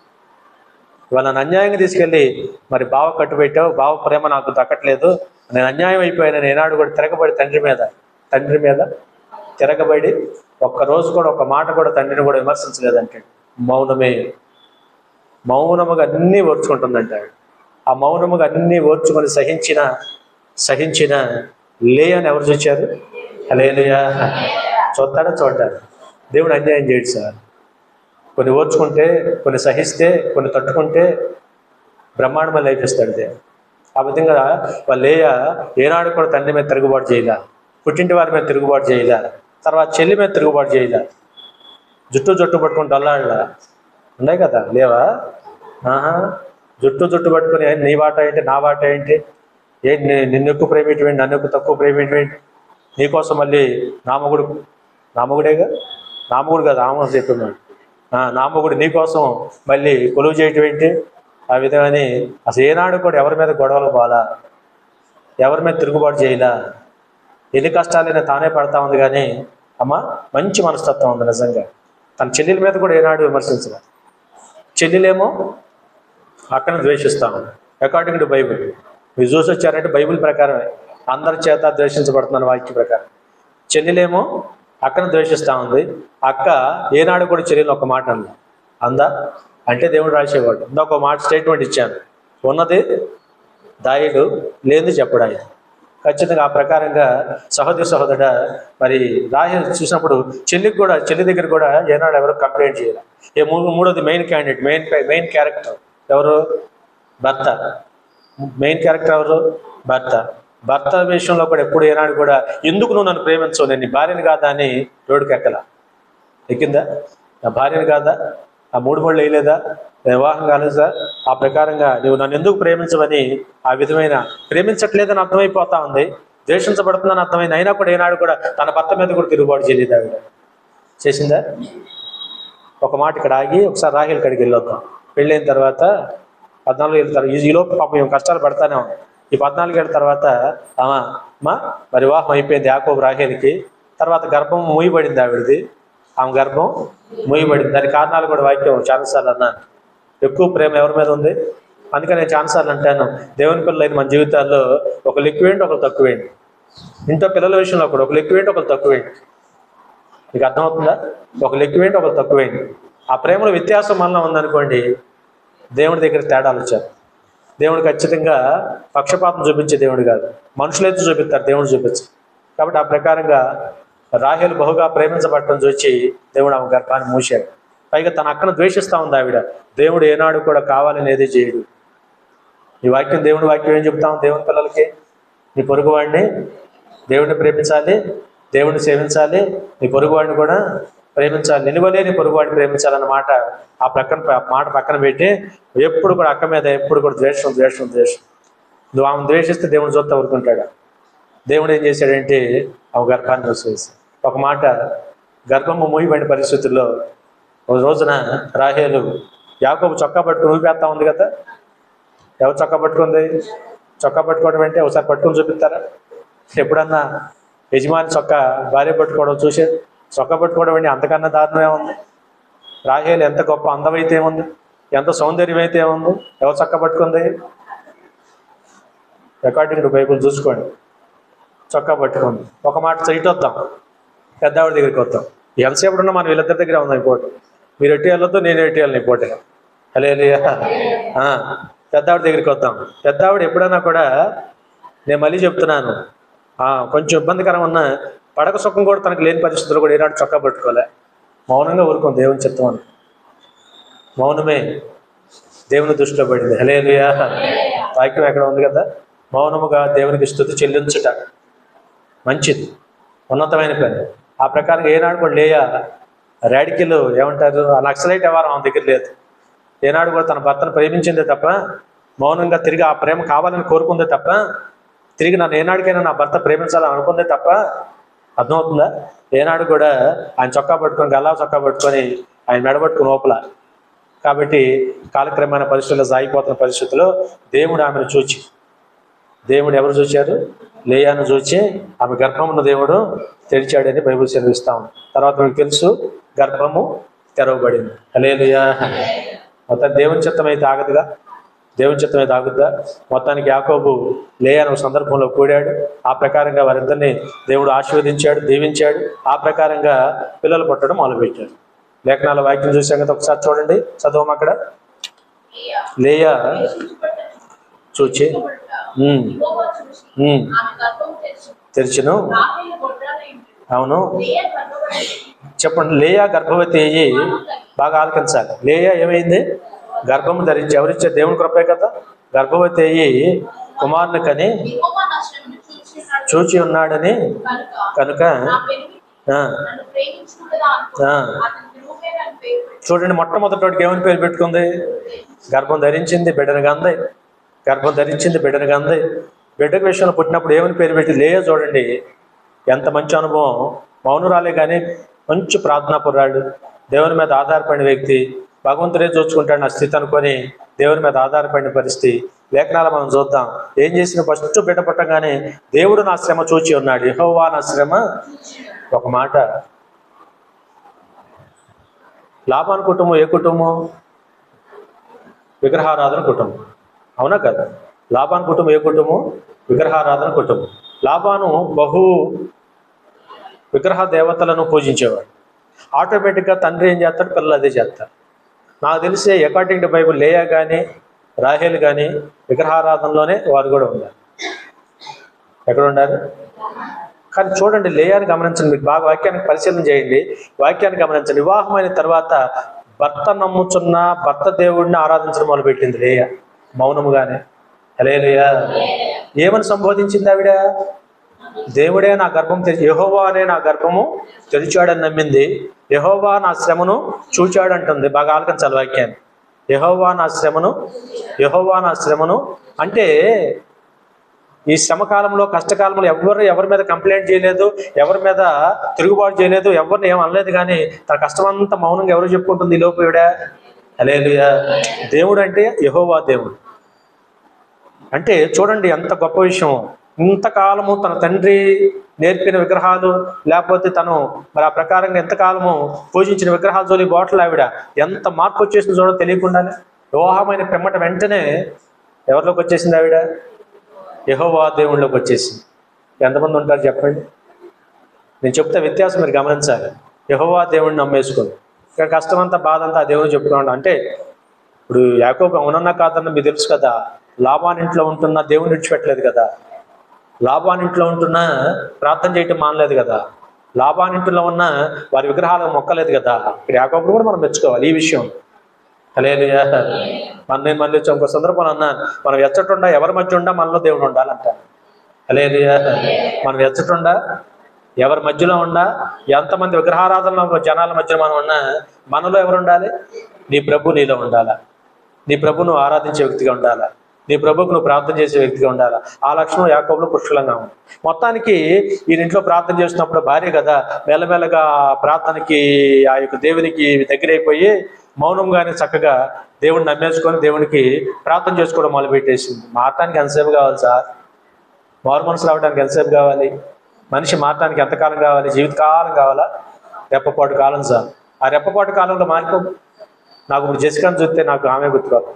ఇవాళ నన్ను అన్యాయంగా తీసుకెళ్ళి మరి బావ కట్టుబెట్టావు, బావ ప్రేమ నాకు దక్కట్లేదు, నేను అన్యాయం అయిపోయాను. ఏనాడు కూడా తిరగబడి తండ్రి మీద తిరగబడి ఒక్కరోజు కూడా ఒక మాట కూడా తండ్రిని కూడా విమర్శించలేదంటే మౌనముగా అన్నీ ఓర్చుకుంటుందంటాడు. ఆ మౌనముగా అన్నీ ఓర్చుకొని సహించిన లేయని ఎవరు చూచారు? హల్లెలూయా. చూస్తాడా? చూడ్డాడు. దేవుడు అన్యాయం చేయడు సార్. కొన్ని ఓర్చుకుంటే, కొన్ని సహిస్తే, కొన్ని తట్టుకుంటే బ్రహ్మాండమైన లైఫ్ ఇస్తాడు దేవుడు. ఆ విధంగా వాళ్ళ లేయ ఏనాడు కూడా తండ్రి మీద తిరుగుబాటు చేయలే, పుట్టింటి వారి మీద తిరుగుబాటు చేయలే, తర్వాత చెల్లి మీద తిరుగుబాటు చేయలే, జుట్టు పట్టుకుని డొల్లాడలా. ఉన్నాయి కదా, లేవా? జుట్టు పట్టుకుని నీ వాట ఏంటి, నా వాట ఏంటి, నిన్ను ఎక్కువ ప్రేమేంటి, నన్ను ఎక్కువ తక్కువ ప్రేమేంటి, నీకోసం మళ్ళీ నామగుడేగా, నామగుడు కదా ఆమె చెప్తున్నాడు, నామగుడు నీకోసం మళ్ళీ కొలువు చేయటం ఏంటి, ఆ విధమని అసలు ఏనాడు కూడా ఎవరి మీద గొడవలు పోలా, ఎవరి మీద తిరుగుబాటు చేయలా. ఎన్ని కష్టాలైనా తానే పడతా ఉంది, కానీ అమ్మ మంచి మనస్తత్వం ఉంది నిజంగా. తన చెల్లెల మీద కూడా ఏనాడు విమర్శించలేదు. చెల్లెలేమో అక్కను ద్వేషిస్తాము అకార్డింగ్ టు బైబిల్. మీరు చూసి వచ్చారంటే బైబిల్ ప్రకారమే అందరి చేత ద్వేషించబడుతున్నాను వాక్య ప్రకారం. చెల్లెలేమో అక్కను ద్వేషిస్తూ ఉంది. అక్క ఏనాడు కూడా చెల్లెలు ఒక మాట అందా అంటే దేవుడు రాసేవాడు. ఇందాక మాట స్టేట్మెంట్ ఇచ్చాను, ఉన్నది దాయుడు, లేనిది చెప్పడు ఆయన. ఖచ్చితంగా ఆ ప్రకారంగా సహోదరుడ మరి రాహేల్ చూసినప్పుడు చెల్లి దగ్గర కూడా ఏనాడు ఎవరు కంప్లైంట్ చేయాలి. మూడోది మెయిన్ క్యాండిడేట్, మెయిన్ క్యారెక్టర్ ఎవరు? భర్త. మెయిన్ క్యారెక్టర్ ఎవరు? భర్త విషయంలో కూడా ఎప్పుడు ఏనాడు కూడా ఎందుకు నువ్వు నన్ను ప్రేమించవు, నేను నీ భార్యని కాదా అని రోడ్డుకి ఎక్కిందా? నా భార్యని కాదా, ఆ 3 మూడు వేయలేదా, వివాహం కాలేదా, ఆ ప్రకారంగా నువ్వు నన్ను ఎందుకు ప్రేమించవని ఆ విధమైన ప్రేమించట్లేదని అర్థమైపోతా ఉంది, ద్వేషించబడుతుందని అర్థమైంది. అయినా కూడా ఏనాడు కూడా తన భర్త మీద కూడా తిరుగుబాటు చేయలేదు. ఆవిడ చేసిందా? ఒక మాట ఇక్కడ ఆగి ఒకసారి రాహేల్ కాడికి వెళ్ళొద్దాం. పెళ్ళైన తర్వాత 14 ఏళ్ళ తర్వాత ఈలోపు పాపం మేము కష్టాలు పడతానే ఉన్నాం. ఈ 14 ఏళ్ళ తర్వాత మరి వివాహం అయిపోయింది యాకోబు రాహేల్కి. తర్వాత గర్భం మూయబడింది ఆవిడది. ఆమె గర్భం మూయబడింది. దాని కారణాలు కూడా వాక్యం చాలాసార్లు అన్నాను. ఎక్కువ ప్రేమ ఎవరి మీద ఉంది? అందుకని నేను చాలాసార్లు అంటాను, దేవుని పిల్లలైన మన జీవితాల్లో ఒకరు ఎక్కువేంటి, ఒకరు తక్కువేంటి. ఇంట్లో పిల్లల విషయంలో కూడా ఒకరు ఎక్కువేంటి, ఒకరు తక్కువేంటి. మీకు అర్థమవుతుందా? ఒకరు ఎక్కువేంటి, ఒకరు తక్కువేంటి. ఆ ప్రేమలో వ్యత్యాసం మనలో ఉందనుకోండి, దేవుడి దగ్గర తేడాలు వచ్చారు. దేవుడు ఖచ్చితంగా పక్షపాతం చూపించే దేవుడు కాదు, మనుషులైతే చూపిస్తారు, దేవుడు చూపించారు. కాబట్టి ఆ ప్రకారంగా రాహేలు బహుగా ప్రేమించబడటం చూచి దేవుడు ఆమె గర్భాన్ని మూసాడు. పైగా తన అక్కను ద్వేషిస్తూ ఉంది ఆవిడ. దేవుడు ఏనాడు కూడా కావాలని ఏది చేయడు. ఈ వాక్యం, దేవుడి వాక్యం ఏం చెప్తాం దేవుని పిల్లలకి? నీ పొరుగువాడిని, దేవుడిని ప్రేమించాలి, దేవుడిని సేవించాలి, నీ పొరుగువాడిని కూడా ప్రేమించాలి, నిలువలే నీ పొరుగువాడిని ప్రేమించాలన్న మాట మాట పక్కన పెట్టి ఎప్పుడు కూడా అక్క మీద ఎప్పుడు కూడా ద్వేషం. నువ్వు ఆమెను ద్వేషిస్తే దేవుని చూస్తా ఊరుకుంటాడు. దేవుడు ఏం చేశాడంటే ఆమె గర్భాన్ని మూసేసి, ఒక మాట గర్భము మూయబడిన పరిస్థితుల్లో ఒక రోజున రాహేలు యాకోబు చొక్కా పట్టుకుని ఊపేస్తా ఉంది కదా. ఎవరు చొక్కా పట్టుకుంది? చొక్కా పట్టుకోవడం అంటే ఒకసారి పట్టుకుని చూపిస్తారా? ఎప్పుడన్నా యజమాని చొక్కా భార్య పట్టుకోవడం చూసే చొక్కా పట్టుకోవడం అంటే అంతకన్నా దారుణమే ఉంది. రాహేలు ఎంత గొప్ప అందమైతే ఏముంది, ఎంత సౌందర్యం అయితే ఏముంది, ఎవరు చొక్కా పట్టుకుంది? అకార్డింగ్ టు బైబుల్ చూసుకోండి, చొక్కా పట్టుకుంది. ఒక మాట సైట్ వద్దాం, పెద్దవాడి దగ్గరికి వద్దాం. ఎంతసేపు ఉన్నా మనం వీళ్ళిద్దరి దగ్గర ఉందాం. ఇంకోటి మీరు ఎట్టి వెళ్ళొద్దు, నేను ఎట్టి వెళ్ళను. ఇంకోటి హల్లెలూయా. పెద్దవాడి దగ్గరికి వద్దాం. పెద్దవాడు ఎప్పుడైనా కూడా, నేను మళ్ళీ చెప్తున్నాను, కొంచెం ఇబ్బందికరం ఉన్న పడక సుఖం కూడా తనకు లేని పరిస్థితుల్లో కూడా ఏనాడు చొక్కా పట్టుకోలే, మౌనంగా ఊరుకోం. దేవుని చిత్తం అని మౌనమే దేవుని దృష్టిలో పడింది. హల్లెలూయా. వాక్యం ఎక్కడ ఉంది కదా, మౌనముగా దేవునికి స్తుతి చెల్లించుట మంచిది, ఉన్నతమైన పని. ఆ ప్రకారంగా ఏనాడు కూడా లేయా రాడికల్ ఏమంటారు, ఆ నక్సలైట్ వ్యవహారం ఆమె దగ్గర లేదు. ఏనాడు కూడా తన భర్తను ప్రేమించిందే తప్ప, మౌనంగా తిరిగి ఆ ప్రేమ కావాలని కోరుకుందే తప్ప, తిరిగి నన్ను ఏనాడికైనా నా భర్త ప్రేమించాలని అనుకుందే తప్ప, అర్థమవుతుందా? ఏనాడు కూడా ఆయన చొక్కా పట్టుకొని, గల్లా చొక్కా పట్టుకొని ఆయన మెడబట్టుకుని ఓపల. కాబట్టి కాలక్రమేణ పరిస్థితుల్లో సాగిపోతున్న పరిస్థితుల్లో దేవుడు ఆమెను చూచి, దేవుడు ఎవరు చూశారు? లేయాను చూచి ఆమె గర్భమును దేవుడు తెరిచాడని బైబిల్ సెలవిస్తాం. తర్వాత మీకు తెలుసు, గర్భము తెరవబడింది. హల్లెలూయా. మొత్తం దేవుని చిత్తమైతే ఆగదుగా, దేవుని చిత్తమైతే ఆగుద్దా? మొత్తానికి యాకోబు లేయాను సందర్భంలో కూడాడు. ఆ ప్రకారంగా వారిద్దరిని దేవుడు ఆశీర్వదించాడు, దీవించాడు. ఆ ప్రకారంగా పిల్లలు పుట్టడం మొదలుపెట్టారు. లేఖనాల వాక్యం చూసాం కదా, ఒకసారి చూడండి, చదవం. అక్కడ లేయా చూచి తెరిచెను. అవును, చెప్పండి. లేయా గర్భవతి అయ్యి, బాగా ఆలకించాలి. లేయా ఏమైంది? గర్భము ధరించి, ఎవరిచ్చే? దేవుని కృపే కదా. గర్భవతి అయ్యి కుమారుని కని చూచి ఉన్నాడని కనుక, చూడండి, మొట్టమొదటికి ఏమని పేరు పెట్టుకుంది? గర్భం ధరించింది, బిడ్డను కంది. గర్భం ధరించింది, బిడ్డను కంది. బిడ్డకు విషయంలో పుట్టినప్పుడు ఏమని పేరు పెట్టి? లేయా చూడండి ఎంత మంచి అనుభవం. మౌనురాలే కానీ మంచి ప్రార్థనాపరురాడు, దేవుని మీద ఆధారపడిన వ్యక్తి. భగవంతుడే చూసుకుంటాడు నా స్థితి అనుకొని దేవుని మీద ఆధారపడిన పరిస్థితి. లేఖనాలు మనం చూద్దాం. ఏం చేసిన? ఫస్ట్ బిడ్డ పుట్టగానే దేవుడు నా శ్రమ చూచి ఉన్నాడు, యెహోవా నా శ్రమ. ఒక మాట, లాబాను కుటుంబం ఏ కుటుంబం? విగ్రహారాధన కుటుంబం, అవునా కదా? లాబాను కుటుంబం ఏ కుటుంబం? విగ్రహారాధన కుటుంబం. లాబాను బహు విగ్రహ దేవతలను పూజించేవాడు. ఆటోమేటిక్గా తండ్రి ఏం చేస్తాడు? పిల్లలు అదే చేస్తారు. నాకు తెలిసే అకార్డింగ్ టు బైబుల్ లేయా కానీ రాహేలు కానీ విగ్రహారాధనలోనే వారు కూడా ఉన్నారు. ఎక్కడ ఉండాలి? కానీ చూడండి, లేయాని గమనించండి, మీకు బాగా వాక్యానికి పరిశీలన చేయండి, వాక్యాన్ని గమనించండి. వివాహమైన తర్వాత భర్త నమ్ముచున్న భర్త దేవుడిని ఆరాధించడం మొదలుపెట్టింది లేయా, మౌనముగానే. హల్లెలూయా. ఏమని సంబోధించింది ఆవిడ? దేవుడే నా గర్భం తెరిచి, యెహోవా అనే నా గర్భము తెరిచాడని నమ్మింది. యెహోవా నా శ్రమను చూచాడు అంటుంది. బాగా ఆలకించాలి వాక్యాన్ని. యెహోవా నా శ్రమను, యెహోవా నా శ్రమను అంటే ఈ శ్రమకాలంలో, కష్టకాలంలో ఎవరి మీద కంప్లైంట్ చేయలేదు, ఎవరి మీద తిరుగుబాటు చేయలేదు, ఎవరిని ఏం అనలేదు. కానీ తన కష్టమంతా మౌనంగా ఎవరు చెప్పుకుంటుంది ఈ లోపు ఈవిడ? హల్లెలూయా. దేవుడు అంటే యెహోవా దేవుడు అంటే చూడండి ఎంత గొప్ప విషయం. ఇంతకాలము తన తండ్రి నేర్పిన విగ్రహాలు, లేకపోతే తను మరి ఆ ప్రకారంగా ఎంతకాలము పూజించిన విగ్రహాలు జోలి బాటలు ఆవిడ ఎంత మార్పు వచ్చేసింది చూడండి తెలియకుండానే. వివాహమైన పిమ్మట వెంటనే ఎవరిలోకి వచ్చేసింది ఆవిడ? యెహోవా దేవుళ్ళలోకి వచ్చేసింది. ఎంతమంది ఉంటారు చెప్పండి? నేను చెప్తే వ్యత్యాసం మీరు గమనించాలి. యెహోవా దేవుడిని నమ్మేసుకోండి, ఇక్కడ కష్టమంతా బాధ అంతా ఆ దేవుని చెప్పుకోండి. అంటే ఇప్పుడు యాకోబు అవునన్నా కాదన్నా మీకు తెలుసు కదా, లాబాను ఇంట్లో ఉంటున్నా దేవుని విడిచిపెట్టలేదు కదా, లాబాను ఇంట్లో ఉంటున్నా ప్రార్థన చేయటం మానలేదు కదా, లాబాను ఇంట్లో ఉన్న వారి విగ్రహాలకు మొక్కలేదు కదా. ఇక్కడ యాకోబును కూడా మనం మెచ్చుకోవాలి ఈ విషయం. హల్లెలూయా. నేను మళ్ళీ ఇంకో సందర్భంలో అన్నాను, మనం ఎచ్చటుండా ఎవరి మధ్య ఉండా మనలో దేవుడు ఉండాలంట. హల్లెలూయా. మనం ఎచ్చటుండా ఎవరి మధ్యలో ఉండా, ఎంతమంది విగ్రహారాధనలో జనాల మధ్య మనం ఉన్నా మనలో ఎవరు ఉండాలి? నీ ప్రభు నీలో ఉండాలా, నీ ప్రభును ఆరాధించే వ్యక్తిగా ఉండాలా, నీ ప్రభుకు నువ్వు ప్రార్థన చేసే వ్యక్తిగా ఉండాలా. ఆ లక్షణం యాకోబులో పుష్కలంగా ఉంది. మొత్తానికి ఈయన ఇంట్లో ప్రార్థన చేస్తున్నప్పుడు భార్య కదా, మెల్లమెల్లగా ప్రార్థనకి ఆ యొక్క దేవునికి దగ్గరైపోయి మౌనంగానే చక్కగా దేవుడిని నమ్మేసుకొని దేవునికి ప్రార్థన చేసుకోవడం మొదలుపెట్టేసింది. మారటానికి ఎంతసేపు కావాలి సార్? మారు మనసు రావడానికి ఎంతసేపు కావాలి? మనిషి మారటానికి ఎంతకాలం కావాలి? జీవితకాలం కావాలా? రెప్పపాటు కాలం సార్. ఆ రెప్పపాటు కాలంలో మారిపో. నాకు ఇప్పుడు జెసికాను చూస్తే నాకు ఆమె గుర్తుకోవాలి.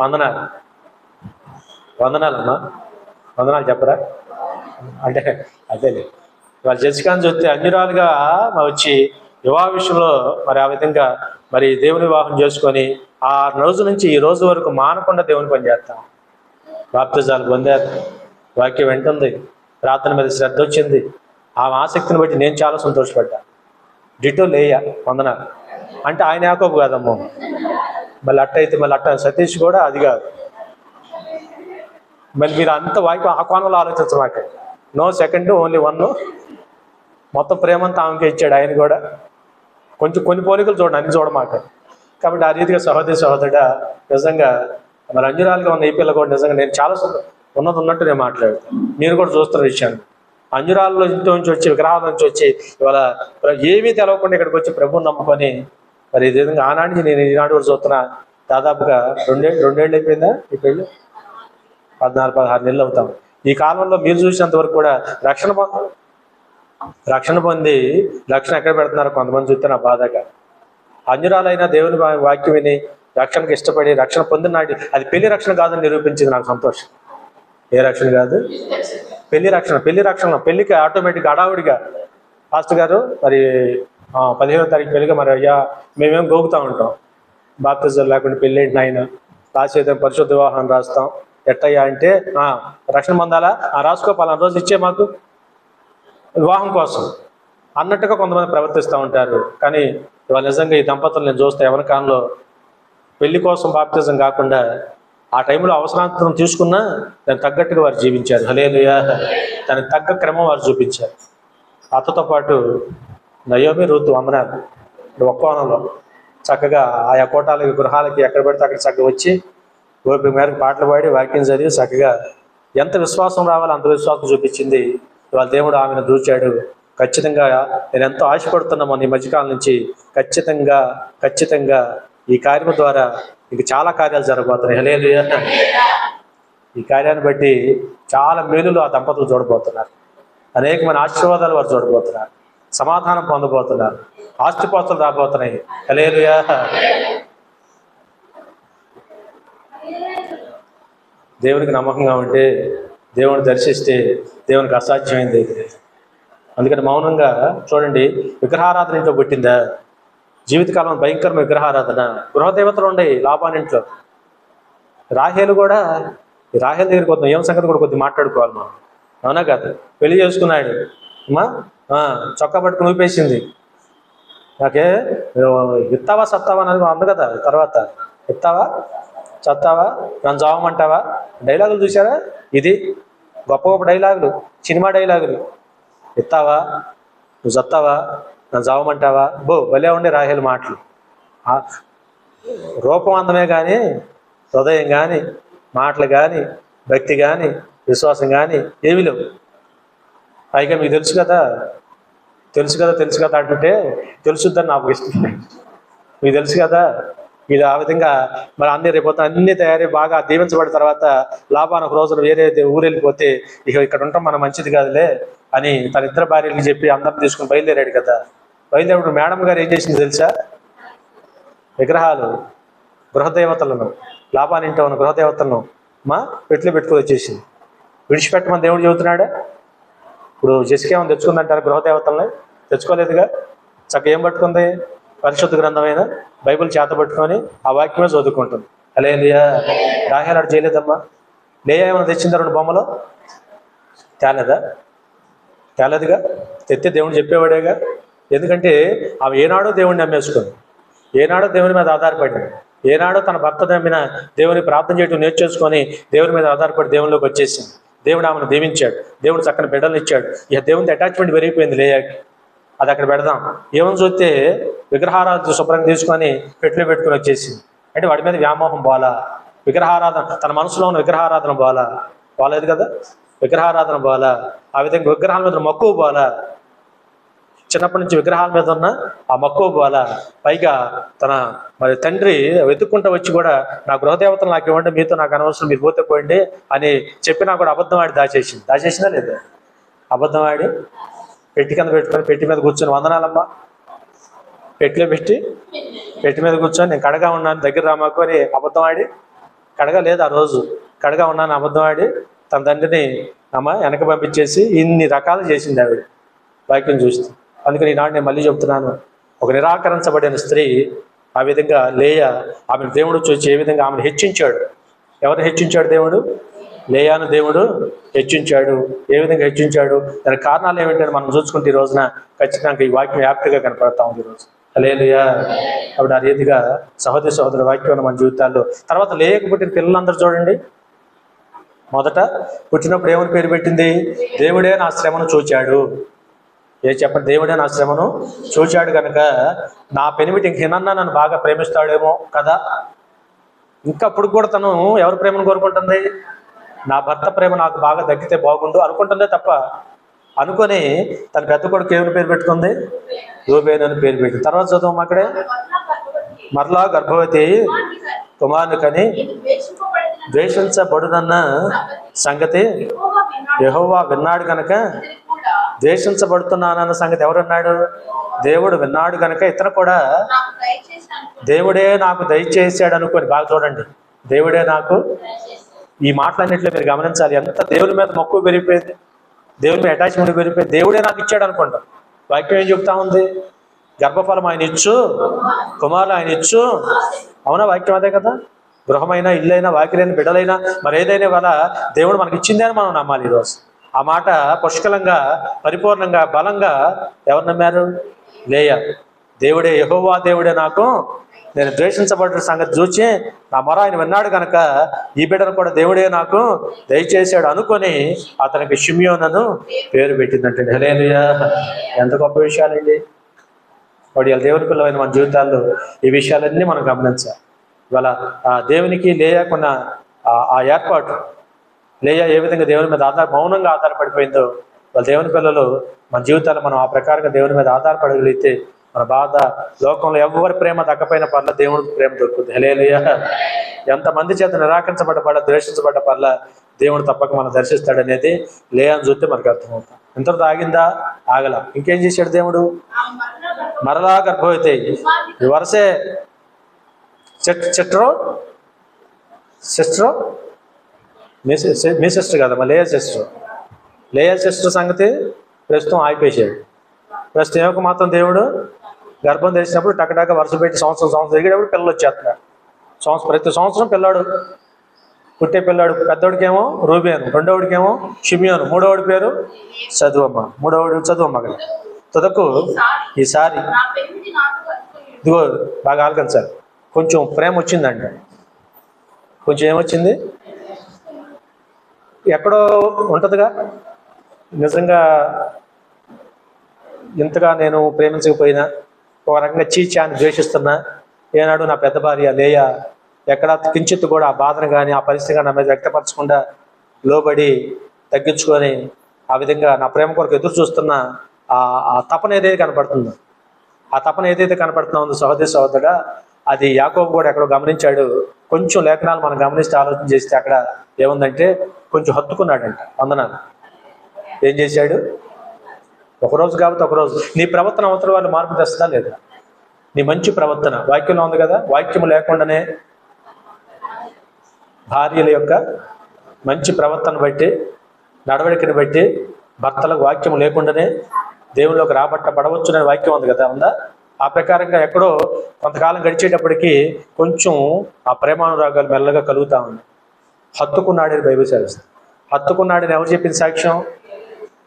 వందనాలు, వందనాలమ్మా, వందనాలు చెప్పరా అంటే అదేలే. వాళ్ళు జెసికాను చూస్తే అన్యురాలుగా వచ్చి వివాహ విషయంలో మరి ఆ విధంగా మరి దేవుని వివాహం చేసుకొని ఆ రోజు నుంచి ఈ రోజు వరకు మానకుండా దేవుని పని చేస్తాం. బాప్తిజాలు పొందారు, వాక్యం వింటుంది, ప్రార్థన మీద శ్రద్ధ వచ్చింది. ఆ ఆసక్తిని బట్టి నేను చాలా సంతోషపడ్డా. డిటో లేయా, వందనాలు. అంటే ఆయన యాకోబు కాదమ్మో, మళ్ళీ అట్ట మళ్ళీ అట్ట సతీష్ కూడా అది కాదు. మళ్ళీ మీరు అంత వాక్యం ఆ కోణంలో ఆలోచించమాక. No second, only one. మొత్తం ప్రేమంతా ఆమెకే ఇచ్చాడు ఆయన కూడా. కొంచెం కొన్ని పోలికలు చూడండి, అన్ని చూడమాక. కాబట్టి ఆ రీతిగా సహోదరుడా నిజంగా మరి అంజురాలుగా ఉన్న ఈ పిల్ల కూడా నిజంగా నేను చాలా ఉన్నట్టు నేను మాట్లాడతాను. మీరు కూడా చూస్తున్న విషయాన్ని. అంజురాల్లో ఇంట్లో నుంచి వచ్చి విగ్రహాల నుంచి వచ్చి ఇవాళ ఏమీ తెలవకుండా ఇక్కడికి వచ్చి ప్రభువుని నమ్ముకొని మరి ఈ విధంగా ఆనాడికి నేను ఈనాడు కూడా చూస్తున్నా దాదాపుగా రెండేళ్ళు అయిపోయిందా ఈ పెళ్ళి? 14-16 నెలలు అవుతాం. ఈ కాలంలో మీరు చూసినంత వరకు కూడా రక్షణ పొంది రక్షణ ఎక్కడ పెడుతున్నారో కొంతమంది చూస్తే నా బాధగా. అన్యురాలైన దేవుని వాక్యం విని రక్షణకు ఇష్టపడి రక్షణ పొందిన నాటి అది పెళ్లి రక్షణ కాదని నిరూపించింది నాకు సంతోషం. ఏ రక్షణ కాదు? పెళ్లి రక్షణ. పెళ్లికి ఆటోమేటిక్ హడావుడిగా పాస్టర్ గారు మరి 15వ తారీఖు పెళ్లిగా మరి అయ్యా మేమేం గోగుతూ ఉంటాం, బాప్తిజం లేకుండా పెళ్ళి ఏంటి నాయన, రాసేద్దాం పరిశుద్ధ వివాహం రాస్తాం ఎట్టయ్యా అంటే రక్షణ పొందాలా రాసుకో పలానా రోజు ఇచ్చే మాకు వివాహం కోసం అన్నట్టుగా కొంతమంది ప్రవర్తిస్తూ ఉంటారు. కానీ ఇవాళ నిజంగా ఈ దంపతులు నేను చూస్తే ఎవరి కాలంలో పెళ్లి కోసం బాప్తిజం కాకుండా ఆ టైంలో అవసరాంతరం తీసుకున్నా దానికి తగ్గట్టుగా వారు జీవించారు. హల్లెలూయా. దానికి తగ్గ క్రమం వారు చూపించారు. అతతో పాటు నయోమి రూతు వందనాలు ఒక్కోనంలో చక్కగా ఆయా కోటాలకి గృహాలకి ఎక్కడ పడితే అక్కడ చక్కగా వచ్చి ఓపిక మేరకు పాటలు పాడి వాక్యం చదివి చక్కగా ఎంత విశ్వాసం రావాలో అంత విశ్వాసం చూపించింది. ఇవాళ దేవుడు ఆమెను దూచాడు. ఖచ్చితంగా నేను ఎంతో ఆశపడుతున్నామని ఈ మధ్యకాలం నుంచి ఖచ్చితంగా ఈ కార్యం ద్వారా ఇంక చాలా కార్యాలు జరగబోతున్నాయి. హల్లెలూయా. ఈ కార్యాన్ని బట్టి చాలా మేలులు ఆ దంపతులు చూడబోతున్నారు. అనేకమైన ఆశీర్వాదాలు వారు చూడబోతున్నారు. సమాధానం పొందబోతున్నారు. ఆస్తిపాస్తులు రాబోతున్నాయి. హల్లెలూయా. దేవునికి నమ్మకంగా ఉంటే, దేవుని దర్శిస్తే దేవునికి అసాధ్యమైంది. అందుకని మౌనంగా చూడండి. విగ్రహారాధన ఇంట్లో పుట్టిందా? జీవితకాలం భయంకరమైన విగ్రహారాధన. గృహదేవతలు ఉండయి లాబాను ఇంట్లో. రాహేలు దగ్గరికి వద్దాం. ఏం సంగతి కూడా కొద్దిగా మాట్లాడుకోవాలి మనం. అవునా కాదు? పెళ్లి చేసుకున్నాడు. అమ్మా చొక్కా పట్టుకుని ఊపేసింది. నాకే ఇత్తావా సత్తావా అని అంది కదా. తర్వాత ఇత్తావా చత్తావా నన్ను చావమంటావా డైలాగులు చూసారా? ఇది గొప్ప గొప్ప డైలాగులు, సినిమా డైలాగులు. ఇత్తావా నువ్వు చత్తావా నన్ను చావమంటావా భలే ఉండే రాహేలు మాటలు. రూపం అందమే కానీ హృదయం కానీ మాటలు కానీ భక్తి కానీ విశ్వాసం కానీ ఏమీ లేవు. పైగా మీకు తెలుసు కదా అంటుంటే తెలుసుద్దని నాకు ఇష్టం. మీకు తెలుసు కదా ఇది ఆ విధంగా. మరి అన్ని రేపోతే అన్ని తయారీ బాగా దీవించబడిన తర్వాత లాభాన ఒక రోజున వేరే ఊరు వెళ్ళిపోతే ఇక ఇక్కడ ఉంటాం మనం మంచిది కాదులే అని తన ఇద్దరు భార్యలకు చెప్పి అందరిని తీసుకుని బయలుదేరాడు కదా. బయలుదేరప్పుడు మేడం గారు ఏం చేసింది తెలుసా? విగ్రహాలు గృహదేవతలను లాభాన్ని ఇంట్లో ఉన్న గృహదేవతలను పెట్లు పెట్టుకుని వచ్చేసింది. విడిచిపెట్టమని దేవుడు చెబుతున్నాడా? ఇప్పుడు జెసికా ఏమైనా తెచ్చుకుందంటారు గృహదేవతల్ని? తెచ్చుకోలేదుగా. చక్కగా ఏం పట్టుకుంది? పరిశుద్ధ గ్రంథమైన బైబిల్ చేత పట్టుకొని ఆ వాక్యమే చదువుకుంటుంది. హల్లెలూయా. రాహేలు అటు చేయలేదమ్మా. లేయా ఏమైనా తెచ్చిందా 2 బొమ్మలు? తేలేదుగా. తెత్తే దేవుడు చెప్పేవాడేగా. ఎందుకంటే ఆమె ఏనాడో దేవుడిని నమ్మేసుకుంది, ఏనాడో దేవుని మీద ఆధారపడింది, ఏనాడో తన భర్త నమ్మిన దేవుని ప్రార్థన చేయడం నేర్చేసుకొని దేవుని మీద ఆధారపడి దేవునిలోకి వచ్చేసింది. దేవుడు ఆమెను దీవించాడు. దేవుడు చక్కని బిడ్డలు ఇచ్చాడు. ఇక దేవుని అటాచ్మెంట్ పెరిగిపోయింది లేయాకి. అది అక్కడ పెడదాం. ఏమని చూస్తే విగ్రహారాధన శుభ్రంగా తీసుకొని పెట్టులో పెట్టుకుని వచ్చేసింది. అంటే వాడి మీద వ్యామోహం పోలా, విగ్రహారాధన తన మనసులో ఉన్న విగ్రహారాధన పోలేదు కదా. విగ్రహారాధన పోలా, ఆ విధంగా విగ్రహాల మీద మక్కువ పోలా, చిన్నప్పటి నుంచి విగ్రహాల మీద ఉన్న ఆ మక్కువ పోలా. పైగా తన మరి తండ్రి వెతుక్కుంటూ వచ్చి కూడా నా గృహదేవతలు నాకు ఇవ్వండి, మీతో నాకు అనవసరం, మీరు పోతే పోయండి అని చెప్పినా కూడా అబద్ధం ఆడి దాచేసిందా లేదా? అబద్ధం ఆడి పెట్టి కింద పెట్టుకొని పెట్టి మీద కూర్చొని వందనాలమ్మా పెట్టిలో పెట్టి మీద కూర్చొని నేను కడగా ఉన్నాను దగ్గర రామాకు అని అబద్ధం ఆడి, కడగా లేదు ఆ రోజు, కడగా ఉన్నాను అబద్ధం ఆడి తన తండ్రిని వెనక పంపించేసి ఇన్ని రకాలు చేసింది ఆవిడ వాక్యం చూస్తూ. అందుకని ఈనాడు నేను మళ్ళీ చెప్తున్నాను, ఒక నిరాకరించబడిన స్త్రీ ఆ విధంగా లేయా ఆమెను దేవుడు చూసి ఏ విధంగా ఆమెను హెచ్చించాడు. ఎవరు హెచ్చించాడు? దేవుడు లేయాను దేవుడు హెచ్చించాడు. ఏ విధంగా హెచ్చించాడు? దానికి కారణాలు ఏమిటని మనం చూసుకుంటే ఈ రోజున ఖచ్చితంగా ఈ వాక్యం యాప్ట్గా కనపడతా ఉంది ఈరోజు. హల్లెలూయా. అప్పుడు ఆ రీతిగా సహోదర వాక్యం మన జీవితాల్లో. తర్వాత లేయకు పుట్టిన పిల్లలందరూ చూడండి. మొదట పుట్టినప్పుడు ఏమని పేరు పెట్టింది? దేవుడే నా శ్రమను చూచాడు. చెప్పండి, దేవుడే నా శ్రమను చూచాడు కనుక నా పెనిమిటి ఇంకేనన్నా నన్ను బాగా ప్రేమిస్తాడేమో కదా. ఇంకా అప్పుడు కూడా తను ఎవరి ప్రేమను కోరుకుంటుంది? నా భర్త ప్రేమ నాకు బాగా దక్కితే బాగుండు అనుకుంటుందే తప్ప అనుకొని తన పెద్ద కొడుకు ఏమైనా పేరు పెట్టుకుంది? యోబేలు అని పేరు పెట్టింది. తర్వాత చదువు అక్కడే మరలా గర్భవతి కుమారుని కని ద్వేషించబడునన్న సంగతి యెహోవా విన్నాడు కనుక, ద్వేషించబడుతున్నానన్న సంగతి ఎవరున్నాడు? దేవుడు విన్నాడు కనుక ఇతను కూడా దేవుడే నాకు దయచేసాడు అనుకోని, బాగా చూడండి, దేవుడే నాకు, ఈ మాటలన్నింటిలో మీరు గమనించాలి, ఎంత దేవుని మీద మక్కువ పెరిగిపోయింది, దేవుని మీద అటాచ్మెంట్ పెరిగిపోయింది. దేవుడే నాకు ఇచ్చాడు అనుకుంటాం. వాక్యం ఏం చెప్తా ఉంది? గర్భఫలం ఆయన ఇచ్చు, కుమారులు ఆయన ఇచ్చు. అవునా? వాక్యం అదే కదా. గృహమైనా, ఇల్లైనా, వాకిలైనా, బిడ్డలైనా, మరి ఏదైనా వల్ల దేవుడు మనకి ఇచ్చిందే అని మనం నమ్మాలి. ఈరోజు ఆ మాట పుష్కలంగా, పరిపూర్ణంగా, బలంగా ఎవరు నమ్మారు? లేయా. దేవుడే, యెహోవా దేవుడే నాకు, నేను ద్వేషించబడిన సంగతి చూచి నా మొర ఆయన విన్నాడు కనుక ఈ బిడ్డను కూడా దేవుడే నాకు దయచేశాడు అనుకొని అతనికి షిమ్యోనను పేరు పెట్టిందంటే, హల్లెలూయా. ఎంత గొప్ప విషయాలండి. వాడు ఇలా దేవుని పిల్లమైన మన జీవితాల్లో ఈ విషయాలన్నీ మనం గమనించాలి. ఇవాళ ఆ దేవునికి లేయకున్న ఆ ఏర్పాటు, లేయా ఏ విధంగా దేవుని మీద మౌనంగా ఆధారపడిపోయిందో, వాళ్ళ దేవుని పిల్లలు మన జీవితాలు మనం ఆ ప్రకారంగా దేవుని మీద ఆధారపడగలిగితే మన బాధ, లోకంలో ఎవరి ప్రేమ దక్కపోయిన పర్ల దేవుడి ప్రేమ దొరుకుతుంది. హల్లెలూయా. ఎంతమంది చేత నిరాకరించబడ్డ పర్ల, ద్వేషించబడ్డ పర్ల దేవుడు తప్పక మనం దర్శిస్తాడు అనేది లేయని చూస్తే మనకు అర్థమవుతాం. ఇంతటితో ఆగిందా? ఆగల. ఇంకేం చేశాడు దేవుడు? మరలా గర్భవతి. ఈ వరసే సిస్టరు మీ సిస్టర్ కదమ్మా, లేయా సిస్టర్. లేయా సిస్టర్ సంగతి ప్రస్తుతం ఆగిపోయాడు. ప్రస్తుతం ఏమో మాత్రం దేవుడు గర్భం తెచ్చినప్పుడు టకటక వరుస పెట్టి సంవత్సరం దిగేటప్పుడు పిల్లలు వచ్చేస్తున్నారు. ప్రతి సంవత్సరం పిల్లాడు, పుట్టే పిల్లాడు. పెద్దోడికేమో రూబేను, రెండోడికేమో షిమియోను, మూడోడి పేరు చదువమ్మ, కదా. తుదకు ఈసారి ఇదిగో బాగా ఆలకించాలి, కొంచెం ప్రేమ వచ్చిందండి. కొంచెం ఏమొచ్చింది? ఎక్కడో ఉంటుందిగా. నిజంగా ఇంతగా నేను ప్రేమించకపోయినా, ఒక రకంగా చీచాన్ని ద్వేషిస్తున్నా, ఏనాడు నా పెద్ద భార్య లేయా ఎక్కడ కించిత్తు కూడా ఆ బాధను కానీ ఆ పరిస్థితి కానీ నా మీద వ్యక్తపరచకుండా లోబడి తగ్గించుకొని ఆ విధంగా నా ప్రేమ కొరకు ఎదురు చూస్తున్న ఆ తపన ఏదైతే కనపడుతుందో, ఆ తపన ఏదైతే కనపడుతుందో సహోదరుడా, అది యాకోబు కూడా ఎక్కడో గమనించాడు. కొంచెం లేఖనాలు మనం గమనిస్తే, ఆలోచన చేస్తే అక్కడ ఏముందంటే కొంచెం హత్తుకున్నాడంట. వందనాలు. ఏం చేశాడు? ఒకరోజు కాబట్టి ఒకరోజు నీ ప్రవర్తన అవతల వాళ్ళు మార్పు తెస్తుందా లేదా? నీ మంచి ప్రవర్తన వాక్యంలో ఉంది కదా. వాక్యము లేకుండానే భార్యల యొక్క మంచి ప్రవర్తన బట్టి, నడవడికని బట్టి భర్తలకు వాక్యం లేకుండానే దేవుళ్ళలోకి రాబట్టబడవచ్చునే వాక్యం ఉంది కదా, ఉందా? ఆ ప్రకారంగా ఎక్కడో కొంతకాలం గడిచేటప్పటికి కొంచెం ఆ ప్రేమానురాగాలు మెల్లగా కలుగుతా ఉంది. హత్తుకున్నాడని బైబిల్ సెలవిస్తుంది. హత్తుకున్నాడని ఎవరు చెప్పింది సాక్ష్యం?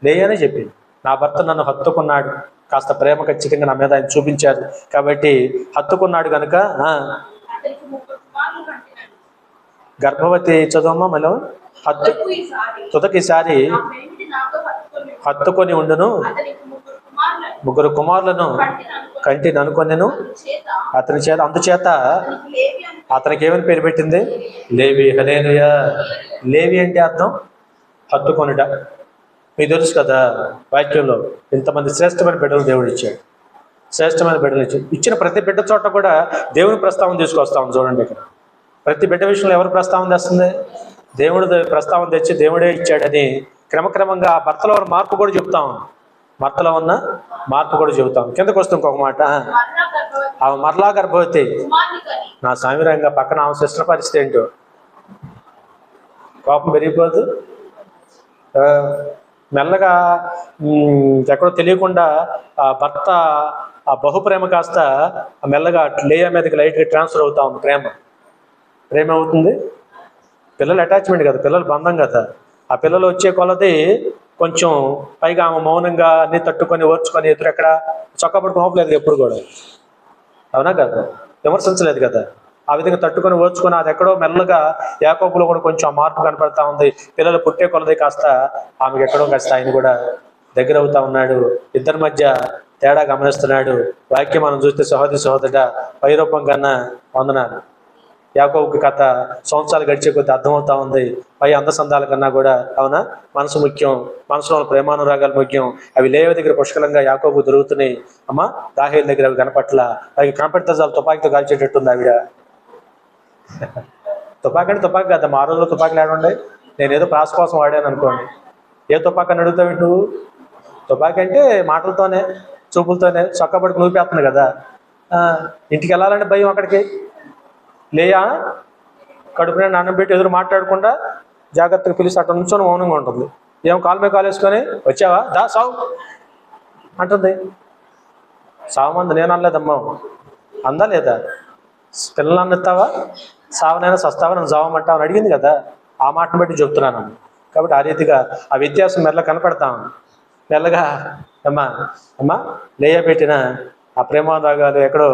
లేయనే చెప్పింది. నా భర్త నన్ను హత్తుకున్నాడు, కాస్త ప్రేమ ఖచ్చితంగా నా మీద ఆయన చూపించారు కాబట్టి హత్తుకున్నాడు కనుక. గర్భవతి చదువమ్మ మళ్ళీ తుదకిసారి హత్తుకొని ఉండును, ముగ్గురు కుమారులను కంటిని అనుకొనెను అతని చేత. అందుచేత అతనికి ఏమని పేరు పెట్టింది? లేవి. హల్లెలూయా. లేవి అంటే అర్థం హత్తుకొనుట. మీకు తెలుసు కదా, వాక్యంలో ఇంతమంది శ్రేష్టమైన బిడ్డలు దేవుడు ఇచ్చాడు. శ్రేష్టమైన బిడ్డలు ఇచ్చాడు. ఇచ్చిన ప్రతి బిడ్డ చోట కూడా దేవుని ప్రస్తావన తీసుకొస్తాం. చూడండి, ఇక్కడ ప్రతి బిడ్డ విషయంలో ఎవరు ప్రస్తావన తెస్తుంది? దేవుడు ప్రస్తావన తెచ్చి దేవుడే ఇచ్చాడని క్రమక్రమంగా భర్తలో ఉన్న మార్పు కూడా చెప్తాం. భర్తలో ఉన్న మార్పు కూడా చెబుతాం. కిందకు వస్తుంది ఇంకొక మాట, ఆమె మరలా గర్భవతి. నా సామిరంగా పక్కన ఆమె సిస్టర్ పరిస్థితి ఏంటో, కోపం పెరిగిపోదు. మెల్లగా ఎక్కడో తెలియకుండా ఆ భర్త ఆ బహుప్రేమ కాస్త మెల్లగా లేయా మీదకి లైట్గా ట్రాన్స్ఫర్ అవుతా ఉంది. ప్రేమ అవుతుంది. పిల్లలు అటాచ్మెంట్ కదా, పిల్లలు బంధం కదా. ఆ పిల్లలు వచ్చే కొలది కొంచెం పైగా ఆమె మౌనంగా అన్ని తట్టుకొని ఓర్చుకొని ఎదురెక్కడ చొక్కబడి కోపలేదు ఎప్పుడు కూడా, అవునా కదా, విమర్శించలేదు కదా. ఆ విధంగా తట్టుకొని ఓర్చుకొని అది ఎక్కడో మెల్లగా యాకోబులో కూడా కొంచెం ఆ మార్పు కనపడతా ఉంది. పిల్లలు పుట్టే కొలది కాస్త ఆమెకి ఎక్కడో కాస్త ఆయన కూడా దగ్గర అవుతా ఉన్నాడు. ఇద్దరి మధ్య తేడా గమనిస్తున్నాడు. వాక్యం మనం చూస్తే సహోదరుడా వైరూపం కన్నా వందనాలు. యాకోబుకి కథ సంవత్సరాలు గడిచే కొద్ది అర్థమవుతా ఉంది. పై అందసందాల కన్నా కూడా, అవునా, మనసు ముఖ్యం, మనసులో ప్రేమానురాగాలు ముఖ్యం. అవి లేవ దగ్గర పుష్కలంగా యాకోబు దొరుకుతున్నాయి. అమ్మ రాహేల్ దగ్గర అవి కనపట్ల, అవి కనపడితే చాలు తుపాకీతో కాల్చేటట్టుంది ఆవిడ. తుపాకీ అంటే తుపాకీ కదా, మా రోజుల్లో తుపాకీలు ఆడుండే. నేను ఏదో క్లాస్ కోసం వాడాను అనుకోండి. ఏ తుపాకీ అని అడుగుతావు నువ్వు? తుపాకీ అంటే మాటలతోనే, చూపులతోనే చక్కబడికి నూపేస్తుంది కదా. ఇంటికి వెళ్ళాలంటే భయం అక్కడికి. లేయా కడుపునే అన్నం పెట్టి ఎదురు మాట్లాడకుండా జాగ్రత్తగా పిలిచి అట్లా నుంచొని మౌనంగా ఉంటుంది. ఏం కాలు మీద కాలు వేసుకొని వచ్చావా దా సావు అంటుంది. సావమంది నేను అనలేదమ్మా, అందా లేదా? పిల్లలు అన్నెత్తావా, సావనైనా సస్తావా, నన్ను సావమంటావా అని అడిగింది కదా. ఆ మాటను బట్టి చెప్తున్నాను. కాబట్టి ఆ రీతిగా ఆ వ్యత్యాసం మెల్లగా కనపడతాం. మెల్లగా అమ్మా అమ్మా లేయ పెట్టిన ఆ ప్రేమానురాగాలు ఎక్కడో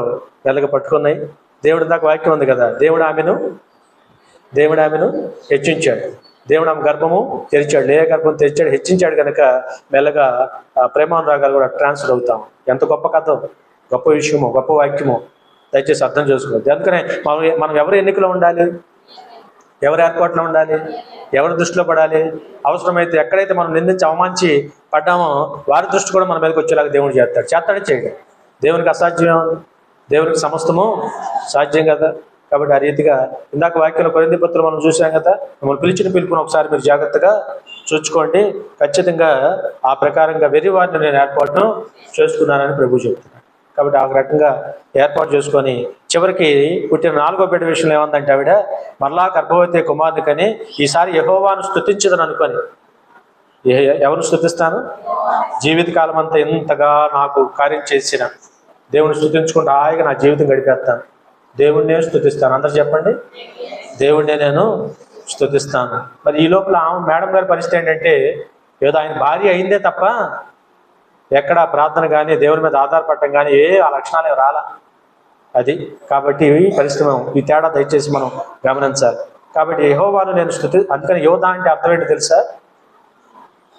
మెల్లగా పట్టుకున్నాయి. దేవుడి దాకా వాక్యం ఉంది కదా, దేవుడు ఆమెను హెచ్చించాడు. దేవుడు ఆమె గర్భము తెరిచాడు, లేయ గర్భం తెరిచాడు, హెచ్చించాడు. కనుక మెల్లగా ఆ ప్రేమానురాగాలు కూడా ట్రాన్స్ఫర్ అవుతాం. ఎంత గొప్ప కథ, గొప్ప విషయమో, గొప్ప వాక్యమో దయచేసి అర్థం చేసుకోవద్దు. అందుకనే మనం ఎవరి ఎన్నికలో ఉండాలి, ఎవరి ఏర్పాట్లో ఉండాలి, ఎవరి దృష్టిలో పడాలి. అవసరమైతే ఎక్కడైతే మనం నిందించి అవమానించి పడ్డామో వారి దృష్టి కూడా మన మీదకి వచ్చేలాగా దేవుడు చేస్తాడు చేయడం. దేవునికి అసాధ్యం, దేవునికి సమస్తము సాధ్యం కదా. కాబట్టి ఆ రీతిగా ఇందాక వాక్యంలో కొరింథీ పత్రికలో మనం చూసాం కదా. మిమ్మల్ని పిలిచిన పిలుపుని ఒకసారి మీరు జాగ్రత్తగా చూసుకోండి. ఖచ్చితంగా ఆ ప్రకారంగా వెర్రి వారిని నేను ఏర్పాటును చేసుకున్నానని ప్రభు చెప్తున్నాను. కాబట్టి ఆ రకంగా ఏర్పాటు చేసుకొని చివరికి పుట్టిన 4వ బిడ్డ విషయంలో ఏమందంటే ఆవిడ మరలా గర్భవతి కుమారుని కని ఈసారి యెహోవాను స్తుతించదని అనుకొని. ఎవరిని స్తుతిస్తాను? జీవితకాలం అంతా ఎంతగా నాకు కార్యం చేసిన దేవుని స్తుతించుకుంటూ హాయిగా నా జీవితం గడిపేస్తాను. దేవుణ్ణే స్తుతిస్తాను. అందరు చెప్పండి, దేవుణ్ణే నేను స్తుతిస్తాను. మరి ఈ లోపల మేడం గారి పరిస్థితి ఏంటంటే ఏదో ఆయన భార్య అయిందే తప్ప ఎక్కడ ప్రార్థన కానీ దేవుని మీద ఆధారపడటం కానీ ఆ లక్షణాలు రాలా. అది కాబట్టి ఈ పరిస్థితి ఈ తేడా దయచేసి మనం గమనించాలి. కాబట్టి యెహోవాను నేను అందుకని యోధ అంటే అర్థం ఏంటి తెలుసా?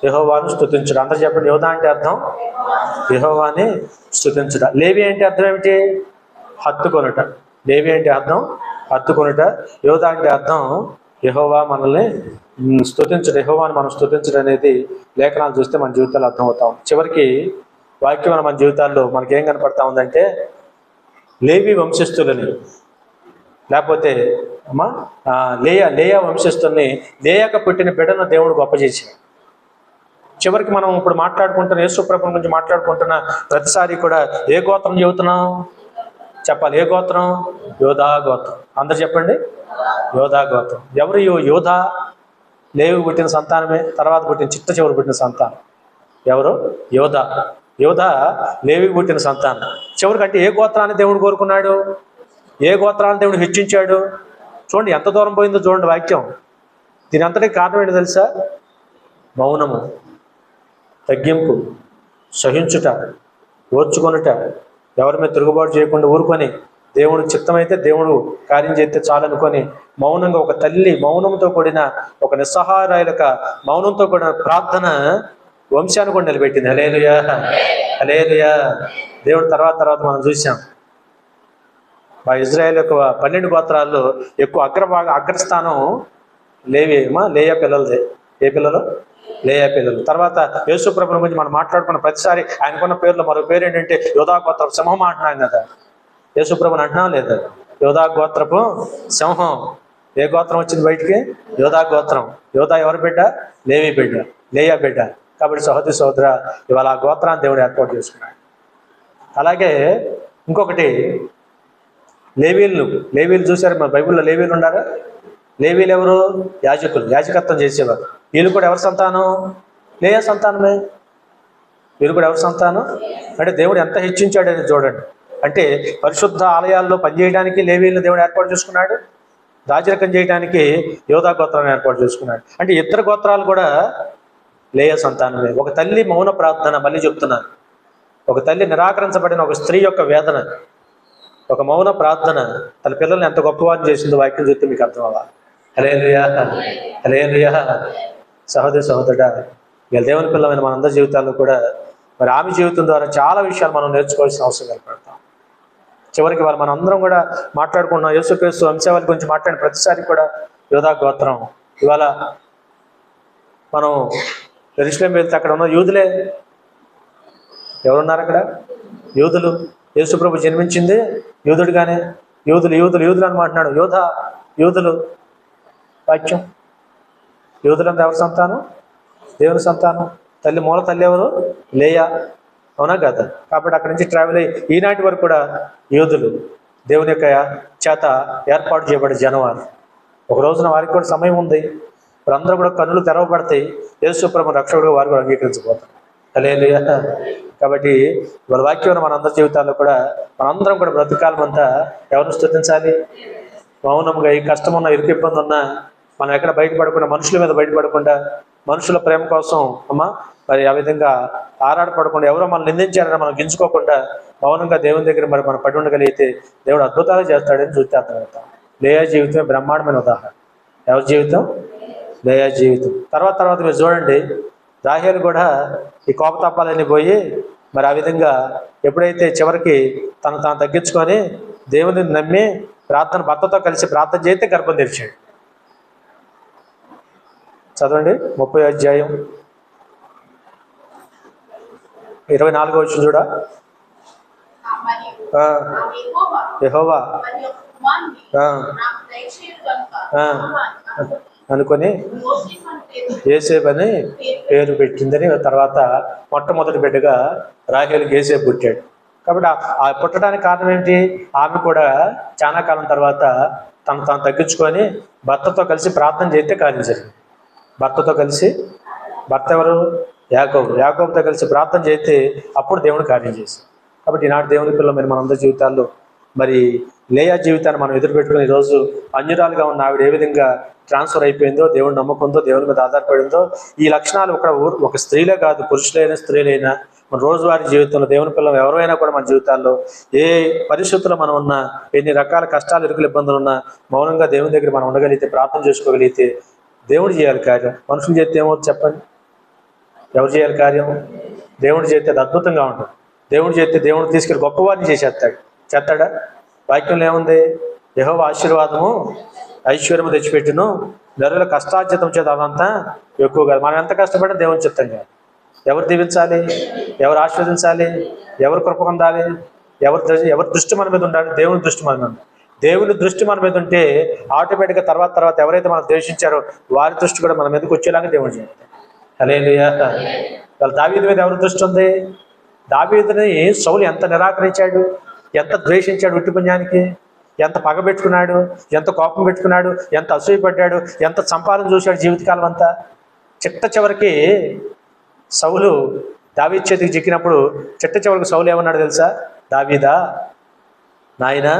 యెహోవాను స్తుతించుట. అందరు చెప్పండి, యోధ అంటే అర్థం యెహోవాని స్తుతించుట. లేవి అంటే అర్థం ఏమిటి? హత్తుకొనుట. లేవి అంటే అర్థం హత్తుకొనుట. యోధ అంటే అర్థం యెహోవా మనల్ని స్తుతించడం, యెహోవాను మనం స్తుతించడం అనేది లేఖనాలు చూస్తే మన జీవితాల్లో అర్థమవుతాం. చివరికి వాక్యం మన జీవితాల్లో మనకేం కనపడతా ఉందంటే లేవి వంశస్థులని, లేకపోతే అమ్మా లేయా వంశస్థుల్ని, లేయాక పుట్టిన బిడ్డను దేవుడు గొప్ప చేశాడు. చివరికి మనం ఇప్పుడు మాట్లాడుకుంటున్న యేసు ప్రభువు గురించి మాట్లాడుకుంటున్న ప్రతిసారి కూడా ఏ గోత్రం చెబుతున్నాం చెప్పాలి? ఏ గోత్రం? యోధా గోత్రం. అందరు చెప్పండి, యోధా గోత్రం. ఎవరు యోధా? లేవి పుట్టిన సంతానమే, తర్వాత పుట్టిన చివరు పుట్టిన సంతానం ఎవరు? యోధా. యోధా లేవికి పుట్టిన సంతానం. చివరికి అంటే ఏ గోత్రాన్ని దేవుడు కోరుకున్నాడు? ఏ గోత్రాన్ని దేవుడు హెచ్చించాడు? చూడండి ఎంత దూరం పోయిందో చూడండి వాక్యం. దీని అంతటికి కారణం ఏంటో తెలుసా? మౌనము, తగ్గింపు, సహించుట, ఓర్చుకొనుట, ఎవరి మీద తిరుగుబాటు చేయకుండా ఊరుకొని దేవుడు చిత్తమైతే దేవుడు కార్యం చేస్తే చాలనుకొని మౌనంగా ఒక తల్లి మౌనంతో కూడిన ఒక నిస్సహాయురాయలక మౌనంతో కూడిన ప్రార్థన వంశాన్ని కూడా నిలబెట్టింది. హల్లెలూయా, హల్లెలూయా. దేవుడు తర్వాత మనం చూసాం మా ఇజ్రాయేల్ యొక్క 12 గోత్రాల్లో ఎక్కువ అగ్రస్థానం లేయా పిల్లలదే. ఏ పిల్లలు? లేయా పిల్లలు. తర్వాత యేసు ప్రభువుని గురించి మనం మాట్లాడుకున్న ప్రతిసారి ఆయనకున్న పేర్లో మరో పేరు ఏంటంటే యోధా గోత్రపు సింహం అంటున్నాం కదా. యేసు ప్రభుని అంటున్నాం లేదా? యోధా గోత్రపు సింహం. ఏ గోత్రం వచ్చింది బయటికి? యోధా గోత్రం. యోధా ఎవరి బిడ్డ? లేవి బిడ్డ, లేయా బిడ్డ. కాబట్టి సహోదరి సహోదర, ఇవాళ ఆ గోత్రాన్ని దేవుడు ఏర్పాటు చేసుకున్నాడు. అలాగే ఇంకొకటి లేవీలు చూశారు మన బైబిల్లో. లేవీలు ఉన్నారా? లేవీలు ఎవరు? యాజకులు, యాజకత్వం చేసేవారు. వీళ్ళు కూడా ఎవరి సంతానం? లేయా సంతానమే. వీళ్ళు కూడా ఎవరి సంతానం? అంటే దేవుడు ఎంత హెచ్చించాడని చూడండి. అంటే పరిశుద్ధ ఆలయాల్లో పనిచేయడానికి లేవీలను దేవుడు ఏర్పాటు చేసుకున్నాడు, రాజరికం చేయడానికి యోధా గోత్రాన్ని ఏర్పాటు చేసుకున్నాడు. అంటే ఇద్దరు గోత్రాలు కూడా లేయా సంతానమే. ఒక తల్లి మౌన ప్రార్థన, మళ్ళీ చెప్తున్నాను, ఒక తల్లి నిరాకరించబడిన ఒక స్త్రీ యొక్క వేదన, ఒక మౌన ప్రార్థన తన పిల్లల్ని ఎంత గొప్పవారిని చేసిందో వాక్యం చూస్తే మీకు అర్థం అవ్వాలి. హల్లెలూయా, హల్లెలూయా. సహోదరి సహోదరుడా, వీళ్ళ దేవుని పిల్లమైన మనందరి జీవితాల్లో కూడా మరి ఆమె జీవితం ద్వారా చాలా విషయాలు మనం నేర్చుకోవాల్సిన అవసరం కనపడతాం. చివరికి వాళ్ళు మనం అందరం కూడా మాట్లాడుకున్నాం యేసుక్రీస్తు వంశావళి గురించి మాట్లాడిన ప్రతిసారి కూడా యోధా గోత్రం. ఇవాళ మనం యెరూషలేం వెళ్తే అక్కడ ఉన్న యూదులే. ఎవరున్నారు అక్కడ? యూదులు. యేసు ప్రభు జన్మించింది యూదుడుగానే. యూదులు అని మాట్లాడు. యూదులు వాక్యం. యూదులంతా ఎవరి సంతానం? దేవుని సంతానం. తల్లి మూల తల్లి ఎవరు? లేయా. అవునా కదా? కాబట్టి అక్కడి నుంచి ట్రావెల్ అయ్యి ఈనాటి వరకు కూడా యూదులు దేవుని యొక్క చేత ఏర్పాటు చేయబడే జనవారు. ఒక రోజున వారికి కూడా సమయం ఉంది, వారందరూ కూడా కన్నులు తెరవబడతాయి, యేసు ప్రభు రక్షకుడు వారు కూడా అంగీకరించబోతారు. హల్లెలూయా. కాబట్టి వాళ్ళ వాక్యం మనందరి జీవితాల్లో కూడా మనందరం కూడా బ్రతుకాలం అంతా ఎవరిని స్తుతించాలి? మౌనంగా. ఈ కష్టం ఉన్న, ఇరుకు ఇబ్బంది ఉన్నా మనం ఎక్కడ బయటపడకుండా, మనుషుల మీద బయటపడకుండా, మనుషుల ప్రేమ కోసం మరి ఆ విధంగా ఆరాటపడకుండా, ఎవరో మనం నిందించారని మనం గింజుకోకుండా మౌనంగా దేవుని దగ్గర మరి మనం పడి ఉండగలిగితే దేవుడు అద్భుతాలు చేస్తాడని చూస్తే అర్థమవుతాం. లేయా జీవితమే బ్రహ్మాండమైన ఉదాహరణ. ఎవరి జీవితం? లేయా జీవితం. తర్వాత మీరు చూడండి, రాహేలు కూడా ఈ కోపతాపాలన్నీ పోయి మరి ఆ విధంగా ఎప్పుడైతే చివరికి తాను తగ్గించుకొని దేవుని నమ్మి భర్తతో కలిసి ప్రార్థన చేస్తే గర్భం తెరిచాడు. చదవండి 30వ అధ్యాయం 24వ వచనం చూడ. యెహోవా అనుకొని యోసేపు అని పేరు పెట్టిందని తర్వాత మొట్టమొదటి బిడ్డగా రాహేలుకి యోసేపు పుట్టాడు. కాబట్టి ఆ పుట్టడానికి కారణం ఏంటి? ఆమె కూడా చాలా కాలం తర్వాత తాను తగ్గించుకొని భర్తతో కలిసి ప్రార్థన చేస్తే కార్యం జరిగింది. భర్త ఎవరు? యాకోబుతో కలిసి ప్రార్థన చేస్తే అప్పుడు దేవుడు కార్యం చేశాడు. కాబట్టి ఈనాడు దేవుని పిల్లలు మరి మనందరి జీవితాల్లో మరి లేయా జీవితాన్ని మనం ఎదురుపెట్టుకుని ఈరోజు అన్యురాలుగా ఉన్న ఆవిడ ఏ విధంగా ట్రాన్స్ఫర్ అయిపోయిందో, దేవుని నమ్మకంతో దేవుని మీద ఆధారపడిందో, ఈ లక్షణాలు ఒక స్త్రీలే కాదు, పురుషులైనా స్త్రీలైనా మన రోజువారీ జీవితంలో దేవుని పిల్లలు ఎవరైనా కూడా మన జీవితాల్లో ఏ పరిస్థితుల్లో మనం ఉన్నా, ఎన్ని రకాల కష్టాలు, ఇరుకులు, ఇబ్బందులు ఉన్నా మౌనంగా దేవుని దగ్గర మనం ఉండగలిగితే, ప్రార్థన చేసుకోగలిగితే దేవుడు చేయాలి కార్యం. మనుషులు చేస్తే ఏమవుతుంది చెప్పండి? ఎవరు చేయాలి కార్యం? దేవుడు చేస్తే అది అద్భుతంగా ఉంటుంది. దేవుడు చేస్తే దేవుడు తీసుకెళ్ళి గొప్పవారిని చేస్తాడా? వాక్యంలో ఏముంది? యెహోవా ఆశీర్వాదము ఐశ్వర్యము తెచ్చిపెట్టును, నరుల కష్టార్జితం చేత అదంతా ఎక్కువ కాదు. మనం ఎంత కష్టపడినా దేవుని చిత్తం కాదు. ఎవరు దీవించాలి? ఎవరు ఆశీర్వదించాలి? ఎవరు కృప పొందాలి? ఎవరి దృష్టి మన మీద ఉండాలి? దేవుని దృష్టి మన మీద. దేవుని దృష్టి మన మీద ఉంటే ఆటోమేటిక్గా తర్వాత ఎవరైతే మనం ద్వేషించారో వారి దృష్టి కూడా మన మీదకి వచ్చేలాగా దేవుడు చేస్తాడు. హల్లెలూయా. వాళ్ళ దావీదు మీద ఎవరి దృష్టి ఉంది? దావీదుని సౌలు ఎంత నిరాకరించాడు, ఎంత ద్వేషించాడు, ఉట్టి పుణ్యానికి ఎంత పగ పెట్టుకున్నాడు, ఎంత కోపం పెట్టుకున్నాడు, ఎంత అసూయపడ్డాడు, ఎంత సంపాదన చూశాడు జీవితకాలం అంతా. చివరికి సౌలు దావీదు చేతికి చిక్కినప్పుడు చివరికి సౌలు ఏమన్నాడు తెలుసా? దావీదా, నాయనా,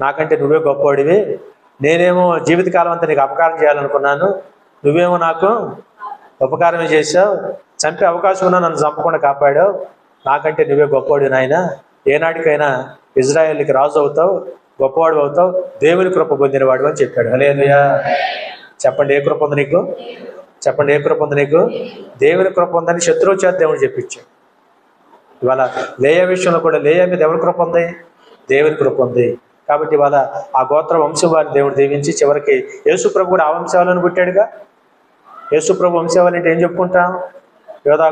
నాకంటే నువ్వే గొప్పవాడివి, నేనేమో జీవితకాలం అంతా నీకు అపకారం చేయాలనుకున్నాను, నువ్వేమో నాకు ఉపకారమే చేశావు, చంపే అవకాశం ఉన్నా నన్ను చంపకుండా కాపాడావు, నాకంటే నువ్వే గొప్పవాడు నాయన, ఏనాటికైనా ఇజ్రాయేల్కి రాజు అవుతావు, గొప్పవాడు అవుతావు, దేవుని కృప పొందినవాడు అని చెప్పాడు. హల్లెలూయా. చెప్పండి, ఏ కృప ఉంది నీకు? చెప్పండి, ఏ కృప ఉంది నీకు? దేవుని కృప ఉందని శత్రువు చేత దేవుడు చెప్పించాడు. ఇవాళ లేయా విషయంలో కూడా లేయా మీద ఎవరి కృప ఉంది? దేవుని కృప ఉంది. కాబట్టి ఇవాళ ఆ గోత్ర వంశం వారిని దేవుడు దీవించి చివరికి యేసుప్రభు కూడా ఆ వంశాలను పుట్టాడుగా. యేసుప్రభు వంశావళి అంటే ఏం చెప్పుకుంటాం? యోధా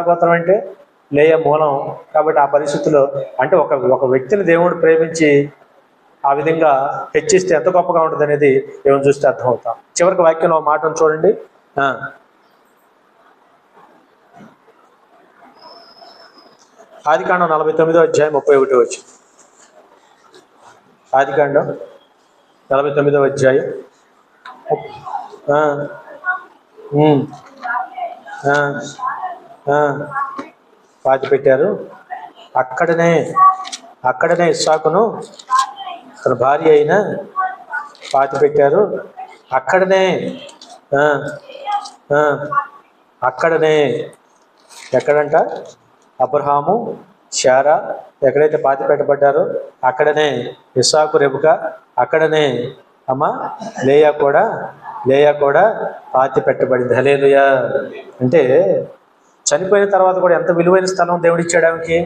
గోత్రం అంటే లేయా మూలం. కాబట్టి ఆ పరిస్థితుల్లో అంటే ఒక వ్యక్తిని దేవుడు ప్రేమించి ఆ విధంగా హెచ్చిస్తే ఎంత గొప్పగా ఉంటుంది అనేది ఏమని చూస్తే అర్థమవుతాం. చివరికి వాక్యంలో మాటను చూడండి. ఆదికాండం 49వ అధ్యాయం 31వ వచనం. ఆదికాండం 49వ అధ్యాయం పాతి పెట్టారు. అక్కడనే ఇస్సాకును తన భార్య అయిన పాతి పెట్టారు. అక్కడనే ఎక్కడంట? అబ్రహాము, శారా ఎక్కడైతే పాతి పెట్టబడ్డారో అక్కడనే ఇస్సాకు, రెబెకా, అక్కడనే లేయా కూడా పాతి పెట్టబడింది. హల్లెలూయా. అంటే చనిపోయిన తర్వాత కూడా ఎంత విలువైన స్థలం దేవుడు ఇచ్చాడు ఆమెకి.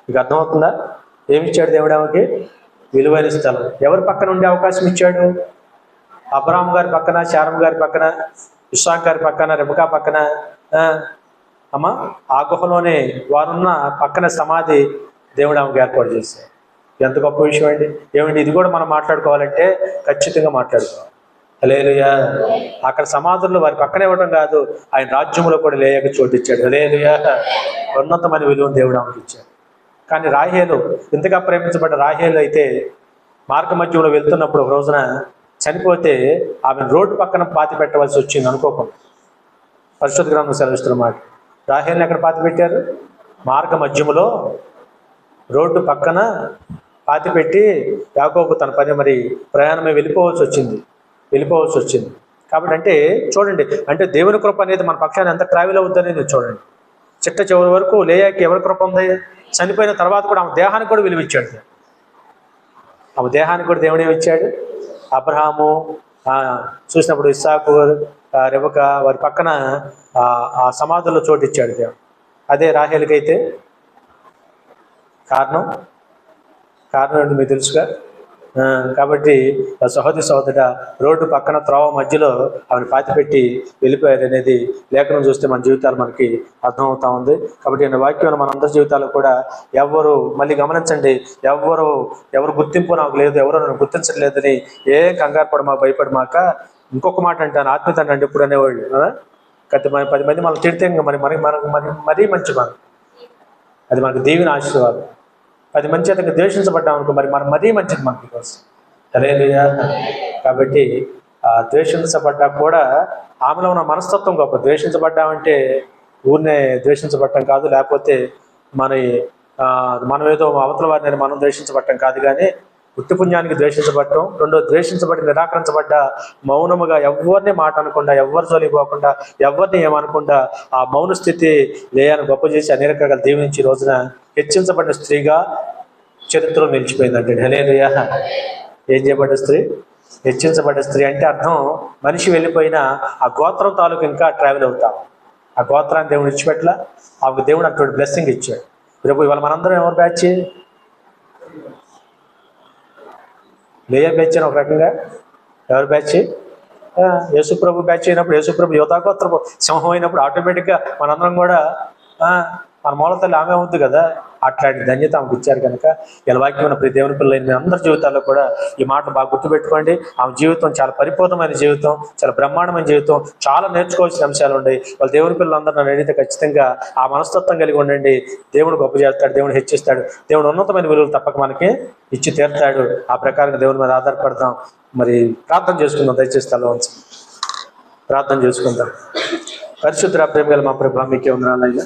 మీకు అర్థమవుతుందా? ఏమిచ్చాడు దేవుడు ఆమెకి? విలువైన స్థలం. ఎవరి పక్కన ఉండే అవకాశం ఇచ్చాడు? అబ్రహాం గారి పక్కన, శారం గారి పక్కన, ఇస్సాకు గారి పక్కన, రెబెకా పక్కన. ఆ గుహలోనే వారున్న పక్కన సమాధి దేవుడు ఆమెకు ఏర్పాటు చేశాడు. ఎంత గొప్ప విషయం అండి. ఏమండి, ఇది కూడా మనం మాట్లాడుకోవాలంటే ఖచ్చితంగా మాట్లాడుకోవాలి. హల్లెలూయా. అక్కడ సమాధుల్లో వారి పక్కన ఇవ్వడం కాదు, ఆయన రాజ్యంలో కూడా లేయక చోటు ఇచ్చాడు. హల్లెలూయా. ఉన్నతమైన విలువను దేవుడు ఆమెకి ఇచ్చాడు. కానీ రాహేలు, ఇంతగా ప్రేమించబడ్డ రాహేలు అయితే మార్గ మధ్యంలో వెళ్తున్నప్పుడు ఒక రోజున చనిపోతే ఆమె రోడ్డు పక్కన పాతి పెట్టవలసి వచ్చింది అనుకోకుండా. పరిశుద్ధ గ్రంథం సెలవిస్తున్న మాట. రాహేల్ని ఎక్కడ పాతి పెట్టారు? మార్గ మధ్యములో రోడ్డు పక్కన పాతి పెట్టి యాకోబు తన పని మరి ప్రయాణమే వెళ్ళిపోవాల్సి వచ్చింది. కాబట్టి అంటే చూడండి, అంటే దేవుని కృప అనేది మన పక్షాన్ని ఎంత ట్రావెల్ అవుతుందనేది చూడండి. చిట్ట చివరి వరకు లేయాకి ఎవరి కృప ఉంది? చనిపోయిన తర్వాత కూడా ఆమె దేహానికి కూడా విలువిచ్చాడు. ఆమె దేహానికి కూడా దేవుడు ఏమిచ్చాడు? అబ్రహాము చూసినప్పుడు ఇస్సాకు, రెబెకా వారి పక్కన ఆ సమాధుల్లో చోటు ఇచ్చాడు దేవుడు. అదే రాహేలుకైతే కారణం ఏంటి మీకు తెలుసుగా. కాబట్టి సహోదర రోడ్డు పక్కన త్రోవ మధ్యలో ఆమెను పాతిపెట్టి వెళ్ళిపోయారు అనేది లేఖనం చూస్తే మన జీవితాలు మనకి అర్థమవుతా ఉంది. కాబట్టి ఈ వాక్యం మనందరి జీవితాలు కూడా ఎవరు, మళ్ళీ గమనించండి, ఎవరు గుర్తింపు నాకు లేదు, ఎవరు నన్ను గుర్తించట్లేదని ఏ కంగారు పడమా, భయపడమాక. ఇంకొక మాట అంటాను, ఆత్మీయత అంటే ఎప్పుడు అనేవాళ్ళు 10 మంది మనం తిడితే మరీ మంచి మనం, అది మనకు దీవెన ఆశీర్వాదం. 10 మంది చేత ద్వేషించబడ్డాం అనుకో, మరి మనం మరీ మంచిది మనకి కోసం. హల్లెలూయా. కాబట్టి ద్వేషించబడ్డా కూడా ఆమెలో ఉన్న మనస్తత్వం గొప్ప. ద్వేషించబడ్డామంటే ఊరినే ద్వేషించబడటం కాదు, లేకపోతే మనం ఏదో అవతల వారిని మనం ద్వేషించబడటం కాదు, కానీ వృత్తి పుణ్యానికి ద్వేషించబడటం. రెండో, ద్వేషించబడి నిరాకరించబడ్డ మౌనముగా ఎవరిని మాట అనకుండా, ఎవరి జోలిపోకుండా, ఎవరిని ఏమనకుండా ఆ మౌన స్థితి లేయాన్ని గొప్ప చేసి అన్ని రకాల దీవించి రోజున హెచ్చించబడిన స్త్రీగా చరిత్రలో నిలిచిపోయిందంటే. హల్లెలూయా. ఏం చేయబడ్డ స్త్రీ? హెచ్చించబడ్డ స్త్రీ అంటే అర్థం మనిషి వెళ్ళిపోయినా ఆ గోత్రం తాలూకు ఇంకా ట్రావెల్ అవుతాం. ఆ గోత్రాన్ని దేవుడు ఇచ్చిపెట్లా, ఆ దేవుడు అటువంటి బ్లెస్సింగ్ ఇచ్చాడు. రేపు ఇవాళ మనందరం ఎవరు బ్యాచ్? లేయా బ్యాచ్ అని ఒక రకంగా. ఎవరు బ్యాచ్? యేసుప్రభు బ్యాచ్ అయినప్పుడు, యేసుప్రభు యోధాగోత్రపు సింహం అయినప్పుడు ఆటోమేటిక్గా మనందరం కూడా మన మూలతల్లి ఆమె అవుద్ది కదా. అట్లాంటి ధన్యత ఆమెకు ఇచ్చారు కనుక ఇలా వాక్యమైన ప్రతి దేవుని పిల్లలైన అందరి జీవితాల్లో కూడా ఈ మాట బాగా గుర్తుపెట్టుకోండి. ఆమె జీవితం చాలా పరిపూర్ణమైన జీవితం, చాలా బ్రహ్మాండమైన జీవితం, చాలా నేర్చుకోవాల్సిన అంశాలు ఉన్నాయి. వాళ్ళ దేవుని పిల్లలందరూ నన్ను అడిగితే ఖచ్చితంగా ఆ మనస్తత్వం కలిగి ఉండండి. దేవుడు గొప్ప చేస్తాడు, దేవుడు హెచ్చిస్తాడు, దేవుడు ఉన్నతమైన విలువలు తప్పక మనకి ఇచ్చి తీరుతాడు. ఆ ప్రకారంగా దేవుని మీద ఆధారపడతాం. మరి ప్రార్థన చేసుకుందాం. దయచేసి తల వంచి ప్రార్థన చేసుకుందాం. పరిశుద్ధ ప్రేమ గల మా ప్రభు, మీకే వందనాలయ్యా.